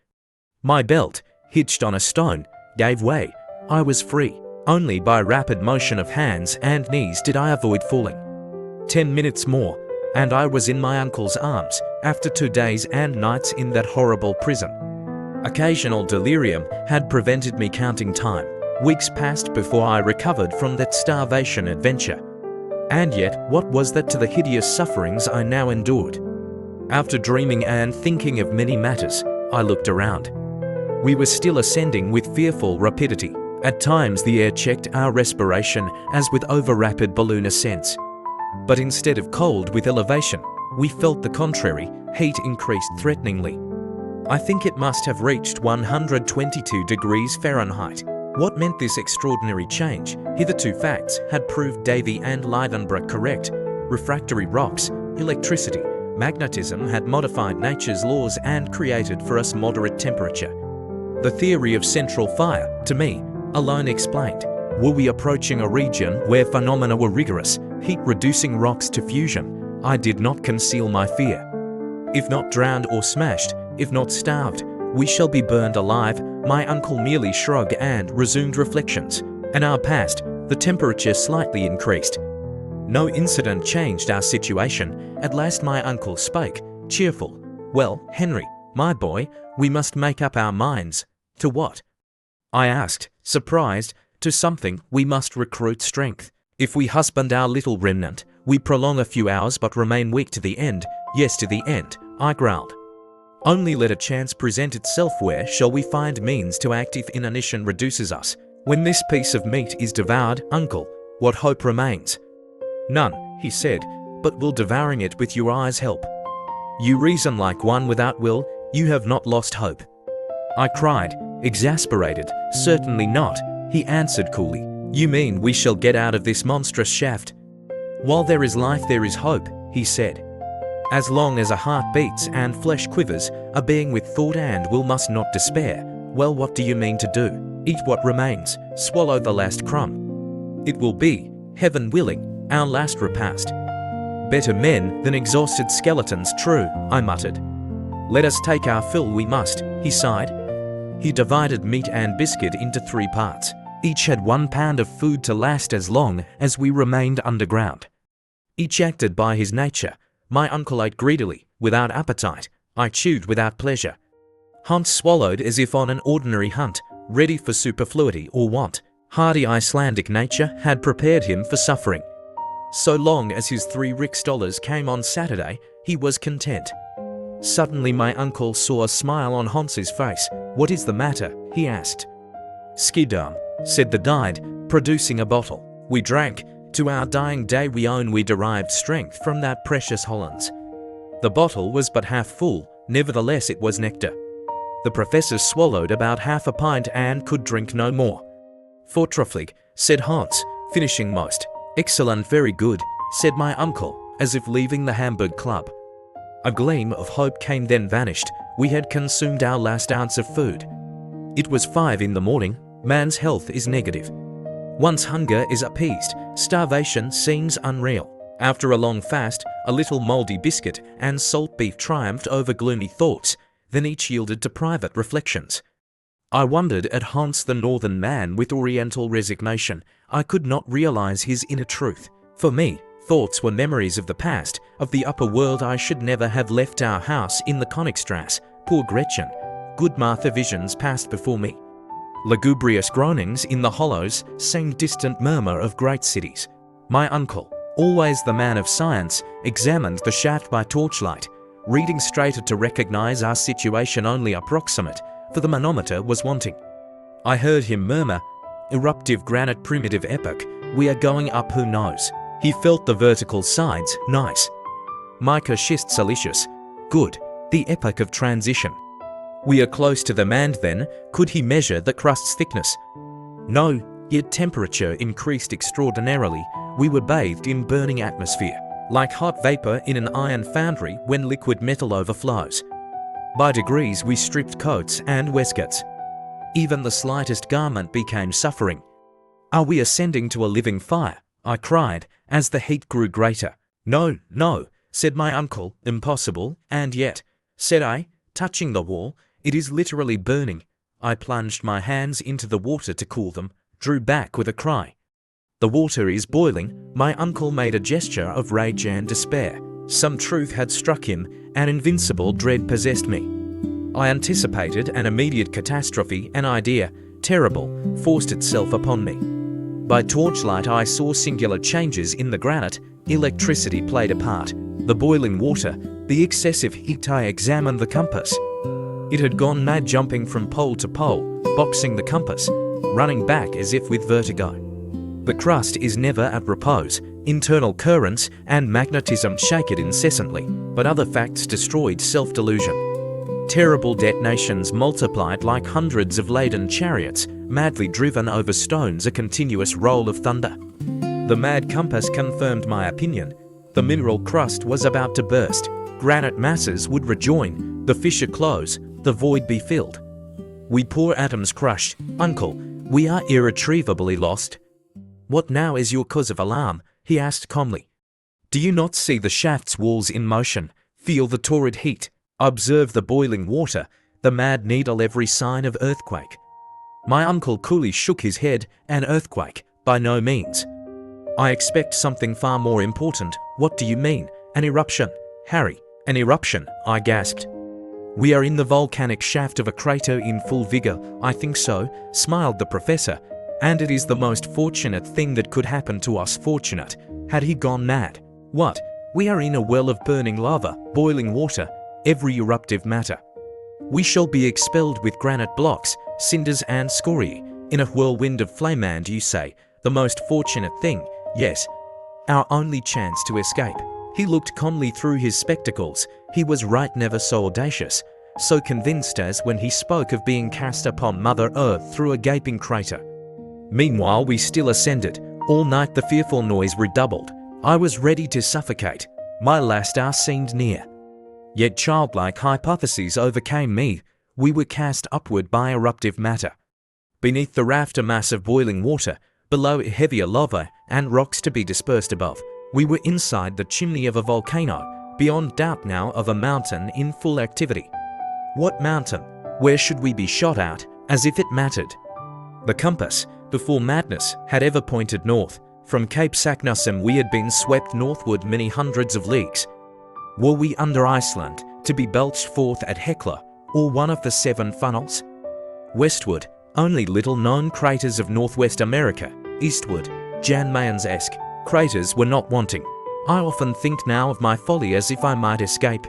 My belt, hitched on a stone, gave way. I was free. Only by rapid motion of hands and knees did I avoid falling. 10 minutes more, and I was in my uncle's arms, after 2 days and nights in that horrible prison. Occasional delirium had prevented me counting time. Weeks passed before I recovered from that starvation adventure. And yet, what was that to the hideous sufferings I now endured? After dreaming and thinking of many matters, I looked around. We were still ascending with fearful rapidity. At times the air checked our respiration as with over-rapid balloon ascents. But instead of cold with elevation, we felt the contrary, heat increased threateningly. I think it must have reached 122 degrees Fahrenheit. What meant this extraordinary change? Hitherto facts had proved Davy and Lidenborough correct. Refractory rocks, electricity, magnetism had modified nature's laws and created for us moderate temperature. The theory of central fire, to me, alone explained. Were we approaching a region where phenomena were rigorous, heat reducing rocks to fusion? I did not conceal my fear. If not drowned or smashed, if not starved, we shall be burned alive. My uncle merely shrugged and resumed reflections. An hour passed, the temperature slightly increased. No incident changed our situation. At last my uncle spoke, cheerful. Well, Henry, my boy, we must make up our minds. To what? I asked, surprised. To something. We must recruit strength. If we husband our little remnant, we prolong a few hours but remain weak to the end. Yes, to the end, I growled. Only let a chance present itself. Where shall we find means to act if inanition reduces us? When this piece of meat is devoured, uncle, what hope remains? None, he said, but will devouring it with your eyes help? You reason like one without will. You have not lost hope. I cried, exasperated. Certainly not, he answered coolly. You mean we shall get out of this monstrous shaft? While there is life there is hope, he said. As long as a heart beats and flesh quivers, a being with thought and will must not despair. Well, what do you mean to do? Eat what remains, swallow the last crumb. It will be, heaven willing, our last repast. Better men than exhausted skeletons, true, I muttered. Let us take our fill, we must, he sighed. He divided meat and biscuit into 3 parts. Each had 1 pound of food to last as long as we remained underground. Each acted by his nature. My uncle ate greedily, without appetite. I chewed without pleasure. Hans swallowed as if on an ordinary hunt, ready for superfluity or want. Hardy Icelandic nature had prepared him for suffering. So long as his 3 riksdollars came on Saturday, he was content. Suddenly my uncle saw a smile on Hans's face. What is the matter? He asked. Skidam, said the guide, producing a bottle. We drank. To our dying day we own we derived strength from that precious Hollands. The bottle was but half full, nevertheless it was nectar. The professor swallowed about half a pint and could drink no more. Fortreffelig, said Hans, finishing most. Excellent, very good, said my uncle, as if leaving the Hamburg Club. A gleam of hope came then vanished. We had consumed our last ounce of food. It was 5 in the morning. Man's health is negative. Once hunger is appeased, starvation seems unreal. After a long fast, a little mouldy biscuit and salt beef triumphed over gloomy thoughts, then each yielded to private reflections. I wondered at Hans the northern man with oriental resignation. I could not realize his inner truth. For me, thoughts were memories of the past, of the upper world. I should never have left our house in the Königstrasse. Poor Gretchen. Good Martha visions passed before me. Lugubrious groanings in the hollows, same distant murmur of great cities. My uncle, always the man of science, examined the shaft by torchlight, reading straighter to recognize our situation only approximate, for the manometer was wanting. I heard him murmur, eruptive granite primitive epoch, we are going up, who knows? He felt the vertical sides, nice. Mica schist silicious, good, the epoch of transition. We are close to the mand then. Could he measure the crust's thickness? No, yet temperature increased extraordinarily. We were bathed in burning atmosphere, like hot vapor in an iron foundry when liquid metal overflows. By degrees we stripped coats and waistcoats. Even the slightest garment became suffering. Are we ascending to a living fire? I cried, as the heat grew greater. No, no, said my uncle, impossible, and yet, said I, touching the wall, it is literally burning. I plunged my hands into the water to cool them, drew back with a cry. The water is boiling. My uncle made a gesture of rage and despair. Some truth had struck him, an invincible dread possessed me. I anticipated an immediate catastrophe. An idea, terrible, forced itself upon me. By torchlight I saw singular changes in the granite. Electricity played a part. The boiling water, the excessive heat. I examined the compass. It had gone mad, jumping from pole to pole, boxing the compass, running back as if with vertigo. The crust is never at repose. Internal currents and magnetism shake it incessantly, but other facts destroyed self-delusion. Terrible detonations multiplied like hundreds of laden chariots, madly driven over stones, a continuous roll of thunder. The mad compass confirmed my opinion. The mineral crust was about to burst. Granite masses would rejoin, the fissure close, the void be filled. We poor atoms crushed. Uncle, we are irretrievably lost. What now is your cause of alarm? He asked calmly. Do you not see the shaft's walls in motion? Feel the torrid heat. Observe the boiling water, the mad needle, every sign of earthquake. My uncle coolly shook his head. An earthquake? By no means. I expect something far more important. What do you mean? An eruption? Harry, an eruption, I gasped. We are in the volcanic shaft of a crater in full vigor. I think so, smiled the professor. And it is the most fortunate thing that could happen to us. Fortunate? Had he gone mad? What? We are in a well of burning lava, boiling water, every eruptive matter. We shall be expelled with granite blocks, cinders and scoriae, in a whirlwind of flame. And you say, the most fortunate thing? Yes. Our only chance to escape. He looked calmly through his spectacles. He was right, never so audacious, so convinced as when he spoke of being cast upon Mother Earth through a gaping crater. Meanwhile we still ascended. All night the fearful noise redoubled. I was ready to suffocate. My last hour seemed near. Yet childlike hypotheses overcame me. We were cast upward by eruptive matter. Beneath the raft a mass of boiling water, below heavier lava and rocks to be dispersed above. We were inside the chimney of a volcano, beyond doubt now of a mountain in full activity. What mountain? Where should we be shot at? As if it mattered. The compass, before madness, had ever pointed north. From Cape Saknussemm we had been swept northward many hundreds of leagues. Were we under Iceland, to be belched forth at Hekla, or one of the 7 funnels? Westward, only little-known craters of Northwest America. Eastward, Jan Mayans-esque craters were not wanting. I often think now of my folly, as if I might escape.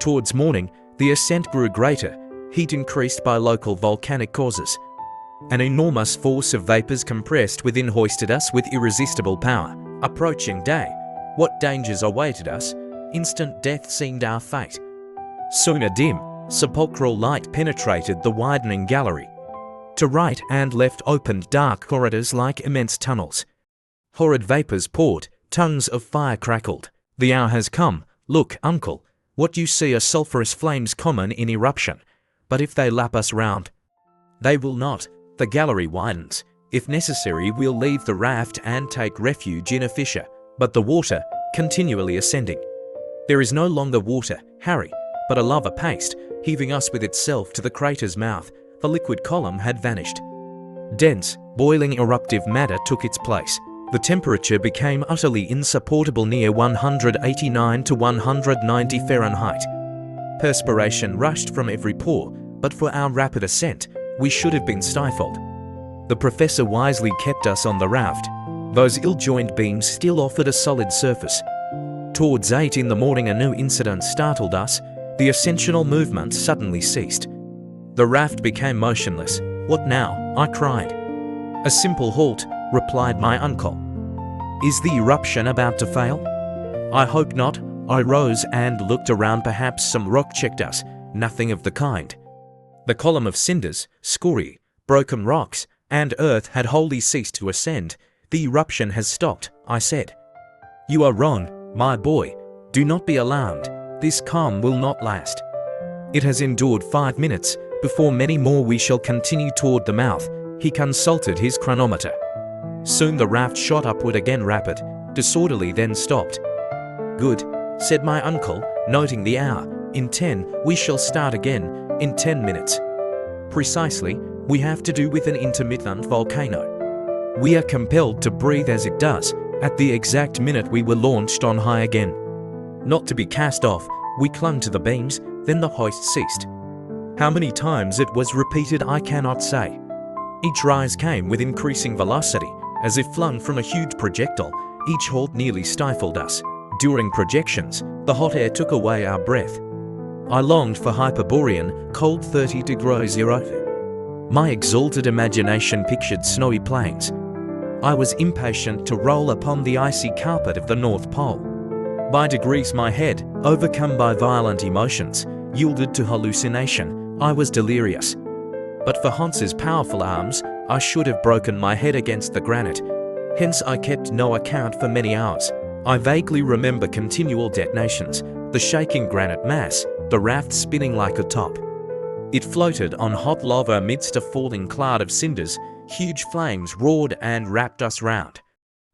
Towards morning, the ascent grew greater, heat increased by local volcanic causes. An enormous force of vapors compressed within hoisted us with irresistible power. Approaching day. What dangers awaited us? Instant death seemed our fate. Soon a dim, sepulchral light penetrated the widening gallery. To right and left opened dark corridors like immense tunnels. Horrid vapors poured, tongues of fire crackled. The hour has come. Look, uncle, what you see are sulphurous flames common in eruption. But if they lap us round? They will not. The gallery widens. If necessary, we'll leave the raft and take refuge in a fissure. But the water, continually ascending. There is no longer water, Harry, but a lava paste, heaving us with itself to the crater's mouth. The liquid column had vanished. Dense, boiling eruptive matter took its place. The temperature became utterly insupportable, near 189 to 190 Fahrenheit. Perspiration rushed from every pore, but for our rapid ascent, we should have been stifled. The professor wisely kept us on the raft. Those ill-joined beams still offered a solid surface. Towards 8 in the morning a new incident startled us. The ascensional movement suddenly ceased. The raft became motionless. What now? I cried. A simple halt, replied my uncle. Is the eruption about to fail? I hope not. I rose and looked around. Perhaps some rock checked us. Nothing of the kind. The column of cinders, scoriae, broken rocks, and earth had wholly ceased to ascend. The eruption has stopped, I said. You are wrong, my boy. Do not be alarmed. This calm will not last. It has endured 5 minutes. Before many more we shall continue toward the mouth. He consulted his chronometer. Soon the raft shot upward again, rapid, disorderly, then stopped. "Good," said my uncle, noting the hour. "In 10, we shall start again, in 10 minutes. Precisely, we have to do with an intermittent volcano. We are compelled to breathe as it does. At the exact minute we were launched on high again. Not to be cast off, we clung to the beams, then the hoist ceased. How many times it was repeated I cannot say. Each rise came with increasing velocity, as if flung from a huge projectile. Each halt nearly stifled us. During projections, the hot air took away our breath. I longed for Hyperborean, cold 30°0. My exalted imagination pictured snowy plains. I was impatient to roll upon the icy carpet of the North Pole. By degrees my head, overcome by violent emotions, yielded to hallucination. I was delirious. But for Hans's powerful arms, I should have broken my head against the granite. Hence I kept no account for many hours. I vaguely remember continual detonations, the shaking granite mass, the raft spinning like a top. It floated on hot lava amidst a falling cloud of cinders. Huge flames roared and wrapped us round.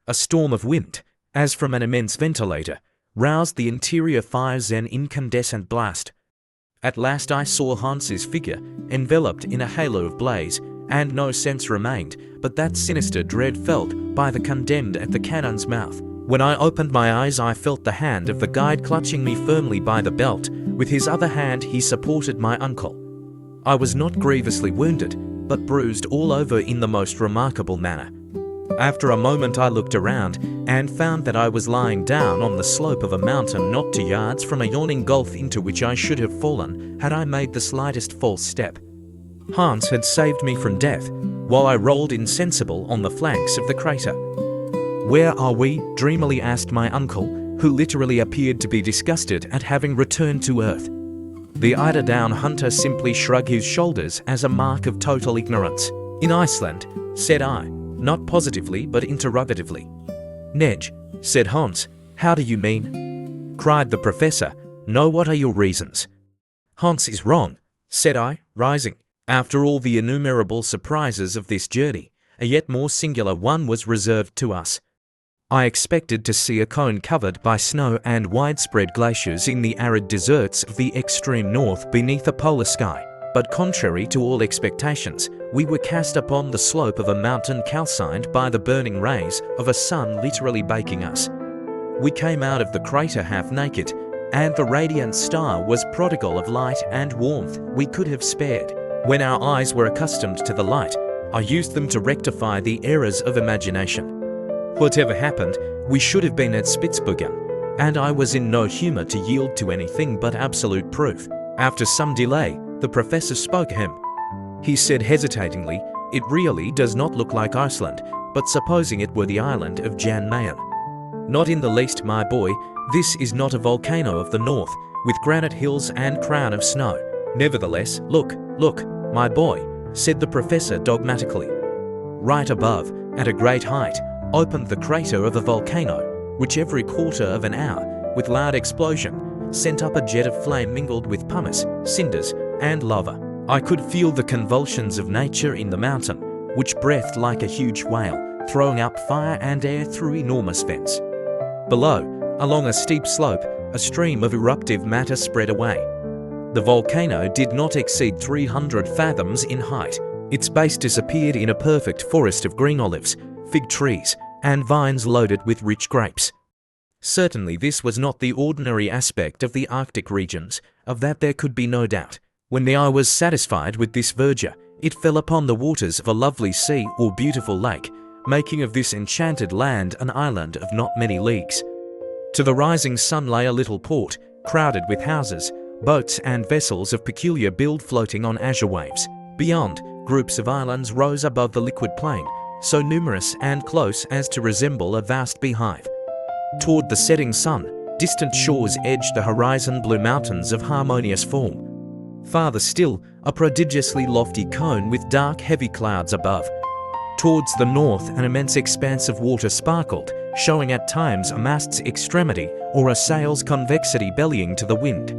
A storm of wind, as from an immense ventilator, roused the interior fires, an incandescent blast. At last I saw Hans's figure, enveloped in a halo of blaze, and no sense remained but that sinister dread felt by the condemned at the cannon's mouth. When I opened my eyes I felt the hand of the guide clutching me firmly by the belt. With his other hand he supported my uncle. I was not grievously wounded, but bruised all over in the most remarkable manner. After a moment I looked around and found that I was lying down on the slope of a mountain not 2 yards from a yawning gulf into which I should have fallen had I made the slightest false step. Hans had saved me from death, while I rolled insensible on the flanks of the crater. "Where are we?" dreamily asked my uncle, who literally appeared to be disgusted at having returned to Earth. The eider-down hunter simply shrugged his shoulders as a mark of total ignorance. "In Iceland," said I, not positively but interrogatively. "Nej," said Hans. "How do you mean?" cried the professor. "No, what are your reasons?" "Hans is wrong," said I, rising. After all the innumerable surprises of this journey, a yet more singular one was reserved to us. I expected to see a cone covered by snow and widespread glaciers in the arid deserts of the extreme north beneath a polar sky. But contrary to all expectations, we were cast upon the slope of a mountain calcined by the burning rays of a sun literally baking us. We came out of the crater half naked, and the radiant star was prodigal of light and warmth we could have spared. When our eyes were accustomed to the light, I used them to rectify the errors of imagination. Whatever happened, we should have been at Spitzbergen, and I was in no humor to yield to anything but absolute proof. After some delay, the professor spoke him. He said hesitatingly, "It really does not look like Iceland, but supposing it were the island of Jan Mayen." "Not in the least, my boy. This is not a volcano of the north, with granite hills and crown of snow. Nevertheless, look, my boy," said the professor dogmatically. Right above, at a great height, opened the crater of a volcano, which every quarter of an hour, with loud explosion, sent up a jet of flame mingled with pumice, cinders, and lava. I could feel the convulsions of nature in the mountain, which breathed like a huge whale, throwing up fire and air through enormous vents. Below, along a steep slope, a stream of eruptive matter spread away. The volcano did not exceed 300 fathoms in height. Its base disappeared in a perfect forest of green olives, fig trees, and vines loaded with rich grapes. Certainly this was not the ordinary aspect of the Arctic regions, of that there could be no doubt. When the eye was satisfied with this verdure, it fell upon the waters of a lovely sea or beautiful lake, making of this enchanted land an island of not many leagues. To the rising sun lay a little port, crowded with houses, boats and vessels of peculiar build floating on azure waves. Beyond, groups of islands rose above the liquid plain, so numerous and close as to resemble a vast beehive. Toward the setting sun, distant shores edged the horizon, blue mountains of harmonious form. Farther still, a prodigiously lofty cone with dark heavy clouds above. Towards the north, an immense expanse of water sparkled, showing at times a mast's extremity or a sail's convexity bellying to the wind.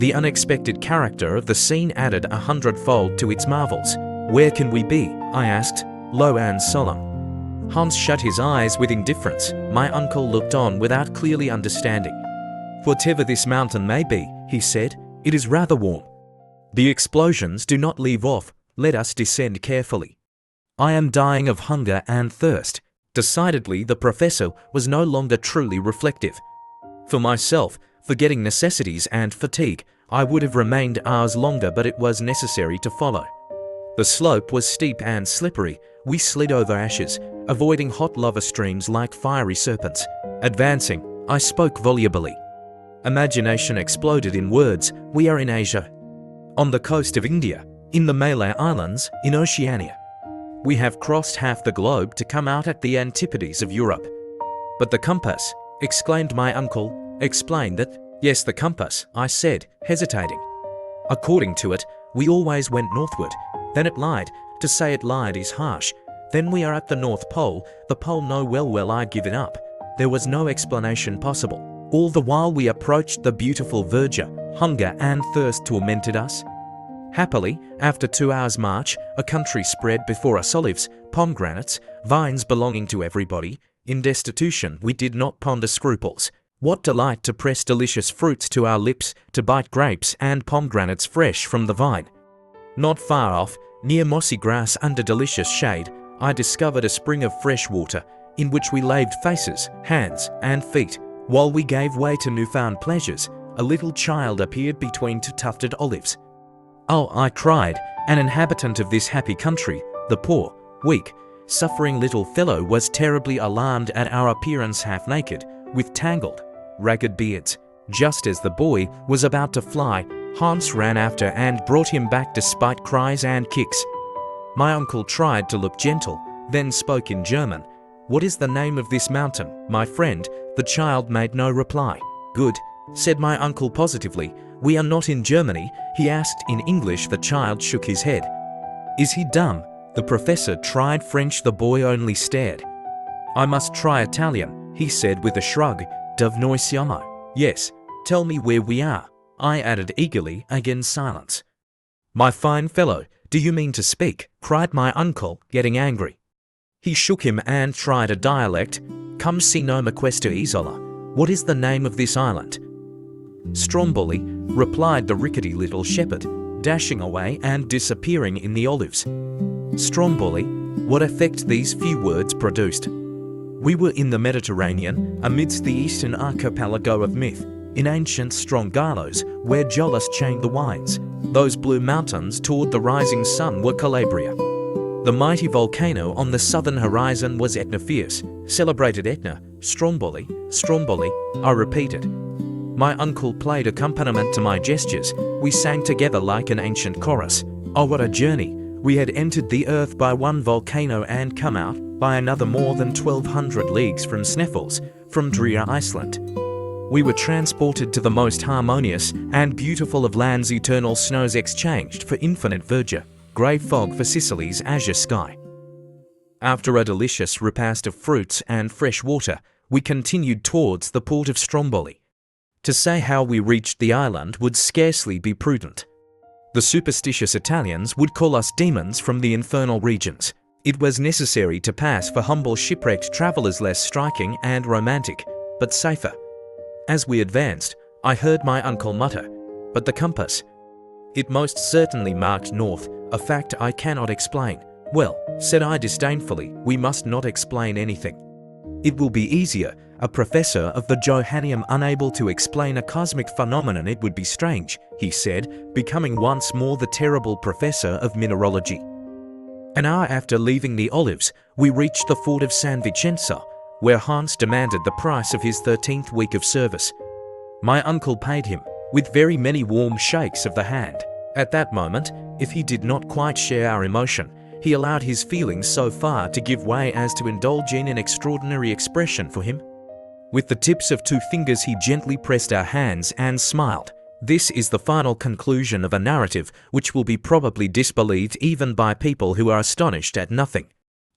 The unexpected character of the scene added 100-fold to its marvels. "Where can we be?" I asked, low and solemn. Hans shut his eyes with indifference. My uncle looked on without clearly understanding. "Whatever this mountain may be," he said, "it is rather warm. The explosions do not leave off. Let us descend carefully. I am dying of hunger and thirst." Decidedly, the professor was no longer truly reflective. For myself, forgetting necessities and fatigue, I would have remained hours longer, but it was necessary to follow. The slope was steep and slippery. We slid over ashes, avoiding hot lava streams like fiery serpents. Advancing, I spoke volubly. Imagination exploded in words. We are in Asia, on the coast of India, in the Malay Islands, in Oceania. We have crossed half the globe to come out at the antipodes of Europe. "But the compass," exclaimed my uncle. "Explain that." "Yes, the compass," I said, hesitating. "According to it, we always went northward. Then it lied. To say it lied is harsh. Then we are at the North Pole. The pole no well I'd given up. There was no explanation possible. All the while we approached the beautiful verdure, hunger and thirst tormented us. Happily, after 2 hours' march, a country spread before us: olives, pomegranates, vines belonging to everybody. In destitution, we did not ponder scruples. What delight to press delicious fruits to our lips, to bite grapes and pomegranates fresh from the vine. Not far off, near mossy grass under delicious shade, I discovered a spring of fresh water, in which we laved faces, hands, and feet. While we gave way to newfound pleasures, a little child appeared between 2 tufted olives. "Oh," I cried, "an inhabitant of this happy country." The poor, weak, suffering little fellow was terribly alarmed at our appearance, half naked, with tangled, ragged beards. Just as the boy was about to fly, Hans ran after and brought him back despite cries and kicks. My uncle tried to look gentle, then spoke in German. "What is the name of this mountain, my friend?" The child made no reply. "Good," said my uncle positively. "We are not in Germany." He asked in English. The child shook his head. "Is he dumb?" The professor tried French. The boy only stared. "I must try Italian," he said with a shrug. "Dove noi siamo?" "Yes, tell me where we are," I added eagerly. Again silence. "My fine fellow, do you mean to speak?" cried my uncle, getting angry. He shook him and tried a dialect. "Come si nome questo isola. What is the name of this island?" "Stromboli," replied the rickety little shepherd, dashing away and disappearing in the olives. Stromboli, what effect these few words produced! We were in the Mediterranean, amidst the eastern archipelago of myth, in ancient Strongylos, where Jolus chained the wines. Those blue mountains toward the rising sun were Calabria. The mighty volcano on the southern horizon was Etna fierce, celebrated Etna, Stromboli, Stromboli, I repeated. My uncle played accompaniment to my gestures. We sang together like an ancient chorus. Oh, what a journey! We had entered the earth by one volcano and come out by another more than 1,200 leagues from Sneffels, from drear Iceland. We were transported to the most harmonious and beautiful of lands, eternal snows exchanged for infinite verdure, grey fog for Sicily's azure sky. After a delicious repast of fruits and fresh water, we continued towards the port of Stromboli. To say how we reached the island would scarcely be prudent. The superstitious Italians would call us demons from the infernal regions. It was necessary to pass for humble shipwrecked travellers, less striking and romantic, but safer. As we advanced, I heard my uncle mutter, "But the compass?" It most certainly marked north, a fact I cannot explain. "Well," said I disdainfully, "we must not explain anything. It will be easier. A professor of the Johanneum unable to explain a cosmic phenomenon, it would be strange," he said, becoming once more the terrible professor of mineralogy. An hour after leaving the olives, we reached the fort of San Vincenzo, where Hans demanded the price of his 13th week of service. My uncle paid him, with very many warm shakes of the hand. At that moment, if he did not quite share our emotion, he allowed his feelings so far to give way as to indulge in an extraordinary expression for him. With the tips of 2 fingers he gently pressed our hands and smiled. This is the final conclusion of a narrative which will be probably disbelieved even by people who are astonished at nothing.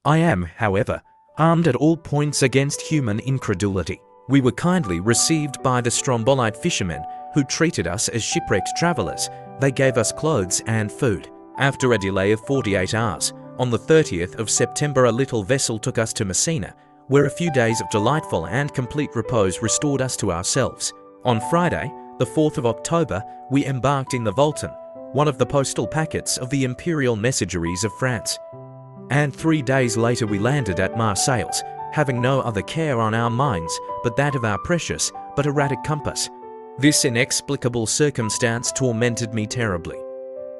I am, however, armed at all points against human incredulity. We were kindly received by the Strombolite fishermen, who treated us as shipwrecked travellers. They gave us clothes and food. After a delay of 48 hours, On the 30th of September, a little vessel took us to Messina, where a few days of delightful and complete repose restored us to ourselves. On Friday, the 4th of October, we embarked in the Volton, one of the postal packets of the imperial messageries of France. And 3 days later we landed at Marseilles, having no other care on our minds but that of our precious but erratic compass. This inexplicable circumstance tormented me terribly.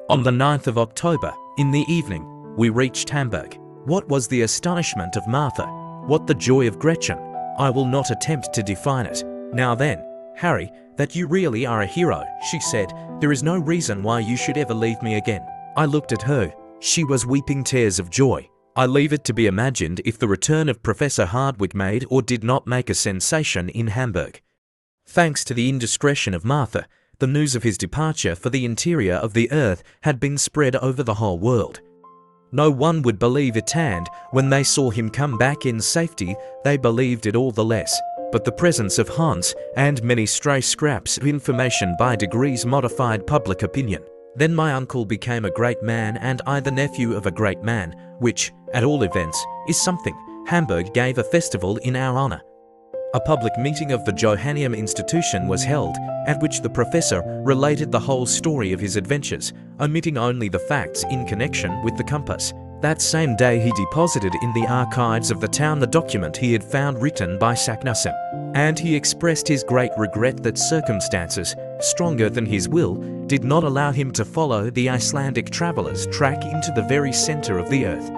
On the 9th of October, in the evening, we reached Hamburg. What was the astonishment of Martha? What the joy of Gretchen? I will not attempt to define it. Now then, Harry, that you really are a hero, she said. There is no reason why you should ever leave me again. I looked at her. She was weeping tears of joy. I leave it to be imagined if the return of Professor Hardwick made or did not make a sensation in Hamburg. Thanks to the indiscretion of Martha, the news of his departure for the interior of the earth had been spread over the whole world. No one would believe it, and when they saw him come back in safety, they believed it all the less. But the presence of Hans and many stray scraps of information by degrees modified public opinion. Then my uncle became a great man and I the nephew of a great man, which, at all events, is something. Hamburg gave a festival in our honor. A public meeting of the Johanneum Institution was held, at which the professor related the whole story of his adventures, omitting only the facts in connection with the compass. That same day he deposited in the archives of the town the document he had found written by Saknussemm, and he expressed his great regret that circumstances, stronger than his will, did not allow him to follow the Icelandic traveller's track into the very center of the earth.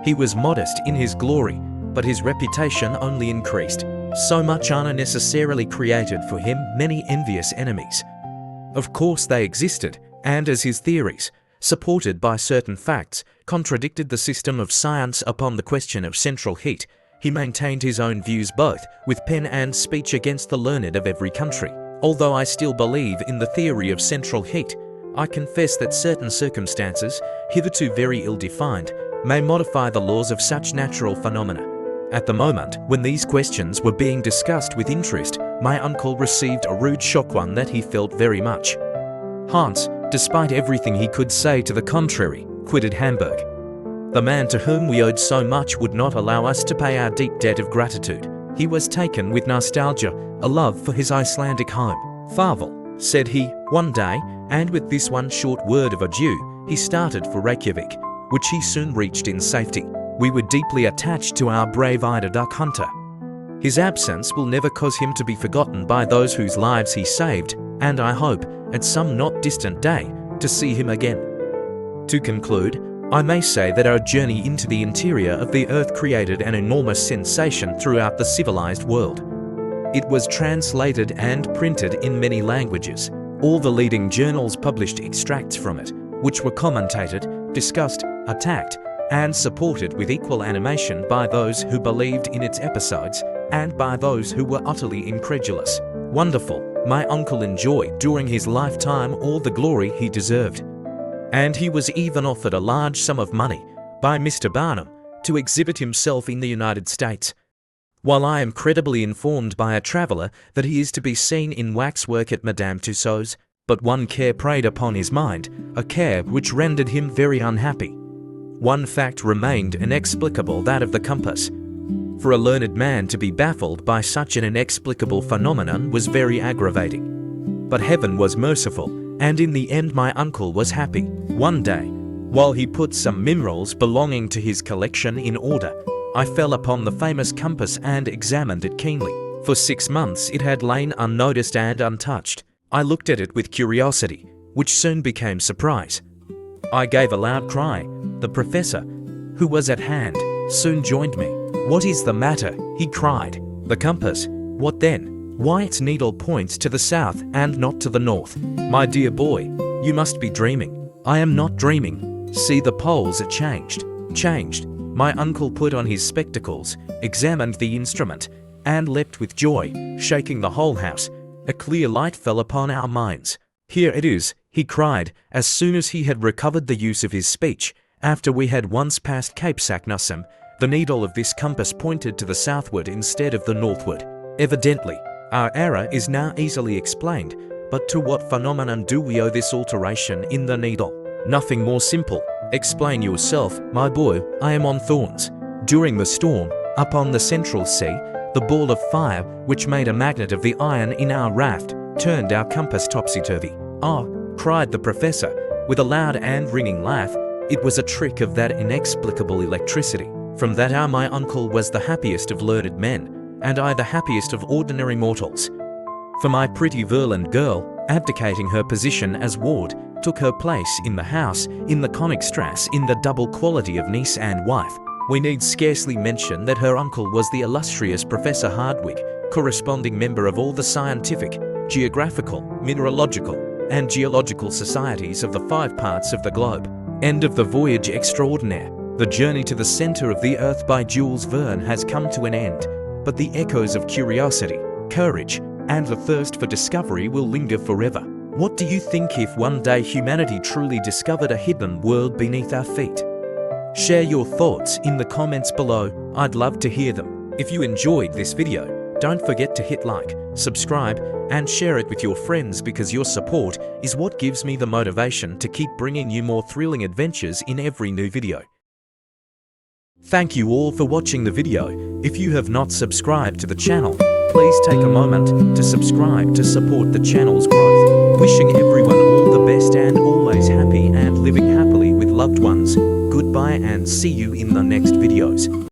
He was modest in his glory, but his reputation only increased. So much honor necessarily created for him many envious enemies. Of course they existed, and as his theories, supported by certain facts, contradicted the system of science upon the question of central heat, he maintained his own views both with pen and speech against the learned of every country. Although I still believe in the theory of central heat, I confess that certain circumstances, hitherto very ill-defined, may modify the laws of such natural phenomena. At the moment, when these questions were being discussed with interest, my uncle received a rude shock, one that he felt very much. Hans, despite everything he could say to the contrary, quitted Hamburg. The man to whom we owed so much would not allow us to pay our deep debt of gratitude. He was taken with nostalgia, a love for his Icelandic home. Farvel, said he, one day, and with this one short word of adieu, he started for Reykjavik, which he soon reached in safety. We were deeply attached to our brave eider duck hunter. His absence will never cause him to be forgotten by those whose lives he saved, and I hope, at some not distant day, to see him again. To conclude, I may say that our journey into the interior of the earth created an enormous sensation throughout the civilized world. It was translated and printed in many languages. All the leading journals published extracts from it, which were commentated, discussed, attacked, and supported with equal animation by those who believed in its episodes and by those who were utterly incredulous. Wonderful, my uncle enjoyed during his lifetime all the glory he deserved. And he was even offered a large sum of money by Mr. Barnum to exhibit himself in the United States. While I am credibly informed by a traveller that he is to be seen in waxwork at Madame Tussauds, but one care preyed upon his mind, a care which rendered him very unhappy. One fact remained inexplicable, that of the compass. For a learned man to be baffled by such an inexplicable phenomenon was very aggravating. But heaven was merciful, and in the end my uncle was happy. One day, while he put some minerals belonging to his collection in order, I fell upon the famous compass and examined it keenly. For 6 months it had lain unnoticed and untouched. I looked at it with curiosity, which soon became surprise. I gave a loud cry. The professor, who was at hand, soon joined me. "What is the matter?" he cried. "The compass. What then? Why, its needle points to the south and not to the north. My dear boy, you must be dreaming." "I am not dreaming. See, the poles are changed." Changed. My uncle put on his spectacles, examined the instrument, and leapt with joy, shaking the whole house. A clear light fell upon our minds. "Here it is," he cried, as soon as he had recovered the use of his speech. After we had once passed Cape Saknussemm, the needle of this compass pointed to the southward instead of the northward. Evidently, our error is now easily explained, but to what phenomenon do we owe this alteration in the needle? Nothing more simple. Explain yourself, my boy. I am on thorns. During the storm, up on the central sea, the ball of fire, which made a magnet of the iron in our raft, turned our compass topsy-turvy. "Ah," cried the professor, with a loud and ringing laugh, "it was a trick of that inexplicable electricity. From that hour my uncle was the happiest of learned men, and I the happiest of ordinary mortals. For my pretty Verland girl, abdicating her position as ward, took her place in the house, in the Königstrasse, in the double quality of niece and wife. We need scarcely mention that her uncle was the illustrious Professor Hardwigg, corresponding member of all the scientific, geographical, mineralogical, and geological societies of the 5 parts of the globe. End of the voyage extraordinaire. The journey to the center of the earth by Jules Verne has come to an end, but the echoes of curiosity, courage, and the thirst for discovery will linger forever. What do you think if one day humanity truly discovered a hidden world beneath our feet? Share your thoughts in the comments below. I'd love to hear them. If you enjoyed this video, don't forget to hit like, subscribe, and share it with your friends, because your support is what gives me the motivation to keep bringing you more thrilling adventures in every new video. Thank you all for watching the video. If you have not subscribed to the channel, please take a moment to subscribe to support the channel's growth. Wishing everyone all the best and always happy and living happily with loved ones. Goodbye and see you in the next videos.